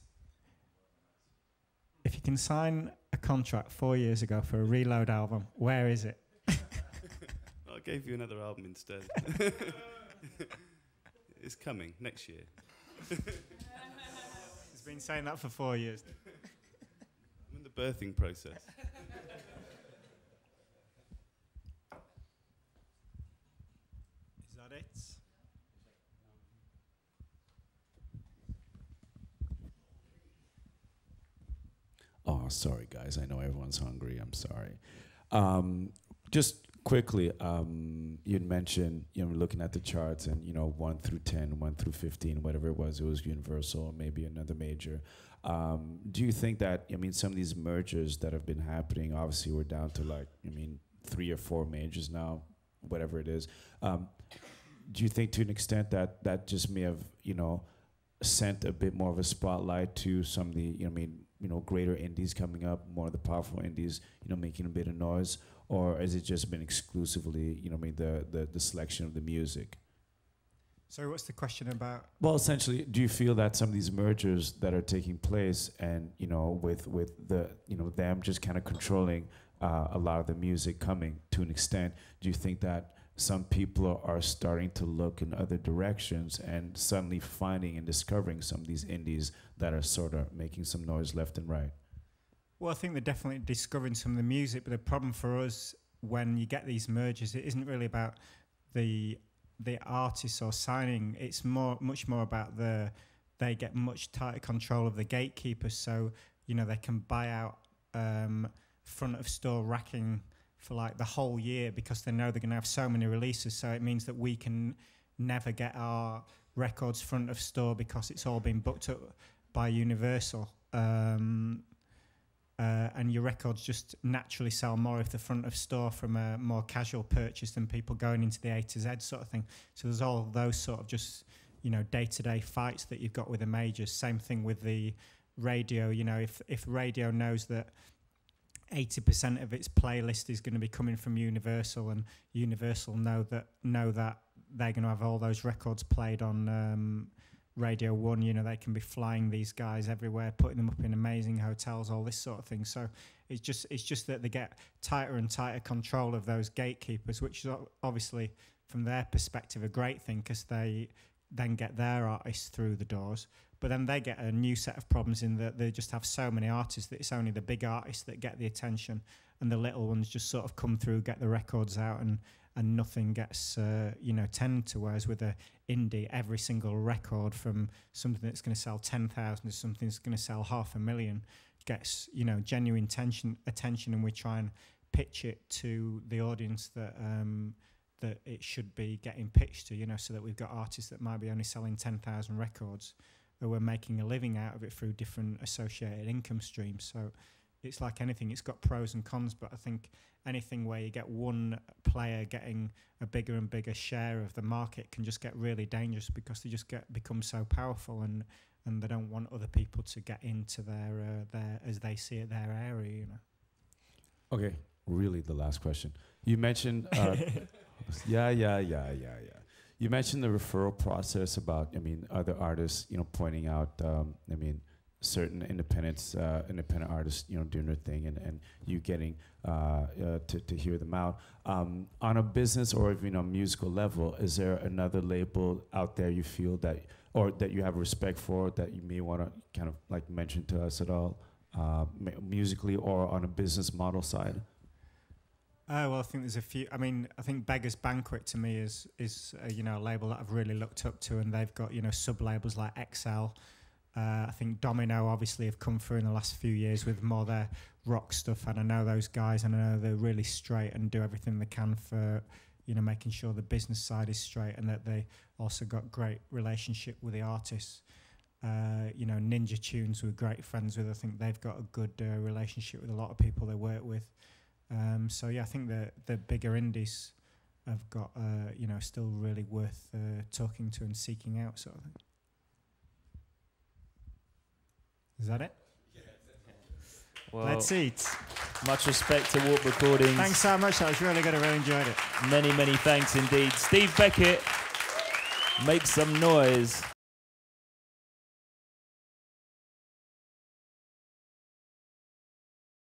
if you can sign a contract 4 years ago for a Reload album, where is it? I gave you another album instead. It's coming next year. He's been saying that for 4 years. I'm in the birthing process. Is that it? Oh, sorry, guys. I know everyone's hungry. I'm sorry. Just quickly, you'd mentioned, you know, looking at the charts and, you know, 1 through 10, 1 through 15, whatever it was Universal, maybe another major. Do you think that, I mean, some of these mergers that have been happening, obviously we're down to like, I mean, 3 or 4 majors now, whatever it is. Do you think to an extent that that just may have, you know, sent a bit more of a spotlight to some of the, you know, I mean, you know, greater indies coming up, more of the powerful indies, you know, making a bit of noise? Or has it just been exclusively, you know, I mean, the selection of the music? So what's the question about? Well, essentially, do you feel that some of these mergers that are taking place and, you know, with the, you know, them just kind of controlling a lot of the music coming to an extent, do you think that some people are starting to look in other directions and suddenly finding and discovering some of these indies that are sort of making some noise left and right? Well, I think they're definitely discovering some of the music, but the problem for us when you get these mergers, it isn't really about the artists or signing. It's much more about they get much tighter control of the gatekeepers. So, you know, they can buy out front of store racking for like the whole year because they know they're going to have so many releases. So it means that we can never get our records front of store because it's all been booked up by Universal. And your records just naturally sell more if they're front of store from a more casual purchase than people going into the A to Z sort of thing. So there's all those sort of just, you know, day-to-day fights that you've got with the majors. Same thing with the radio. You know, if radio knows that 80% of its playlist is going to be coming from Universal, and Universal know that they're going to have all those records played on Radio 1, you know, they can be flying these guys everywhere, putting them up in amazing hotels, all this sort of thing. So it's just that they get tighter and tighter control of those gatekeepers, which is obviously from their perspective a great thing because they then get their artists through the doors. But then they get a new set of problems in that they just have so many artists that it's only the big artists that get the attention, and the little ones just sort of come through, get the records out, and nothing gets tended to. Whereas with a indie, every single record, from something that's going to sell 10,000 to something that's going to sell 500,000, gets, you know, genuine attention, and we try and pitch it to the audience that that it should be getting pitched to, you know, so that we've got artists that might be only selling 10,000 records who are making a living out of it through different associated income streams. So it's like anything, it's got pros and cons, but I think anything where you get one player getting a bigger and bigger share of the market can just get really dangerous, because they just become so powerful, and they don't want other people to get into their as they see it, their area, you know. Okay, really the last question. You mentioned yeah. You mentioned the referral process about, I mean, other artists, you know, pointing out, I mean, certain independent artists, you know, doing their thing, and you getting to hear them out. On a business or even on a musical level, is there another label out there you feel that, or that you have respect for, that you may want to kind of like mention to us at all, musically or on a business model side? Well, I think there's a few. I mean, I think Beggar's Banquet to me is you know, a label that I've really looked up to, and they've got, you know, sub labels like XL. I think Domino obviously have come through in the last few years with more their rock stuff, and I know those guys, and I know they're really straight and do everything they can for, you know, making sure the business side is straight, and that they also got great relationship with the artists. You know, Ninja Tunes we're great friends with. I think they've got a good relationship with a lot of people they work with. So yeah, I think the bigger indies have got, you know, still really worth talking to and seeking out, sort of thing. Is that it? Yeah. Well, let's eat. Much respect to Warp Recordings. Thanks so much. That was really good. I really enjoyed it. Many, many thanks indeed. Steve Beckett, make some noise.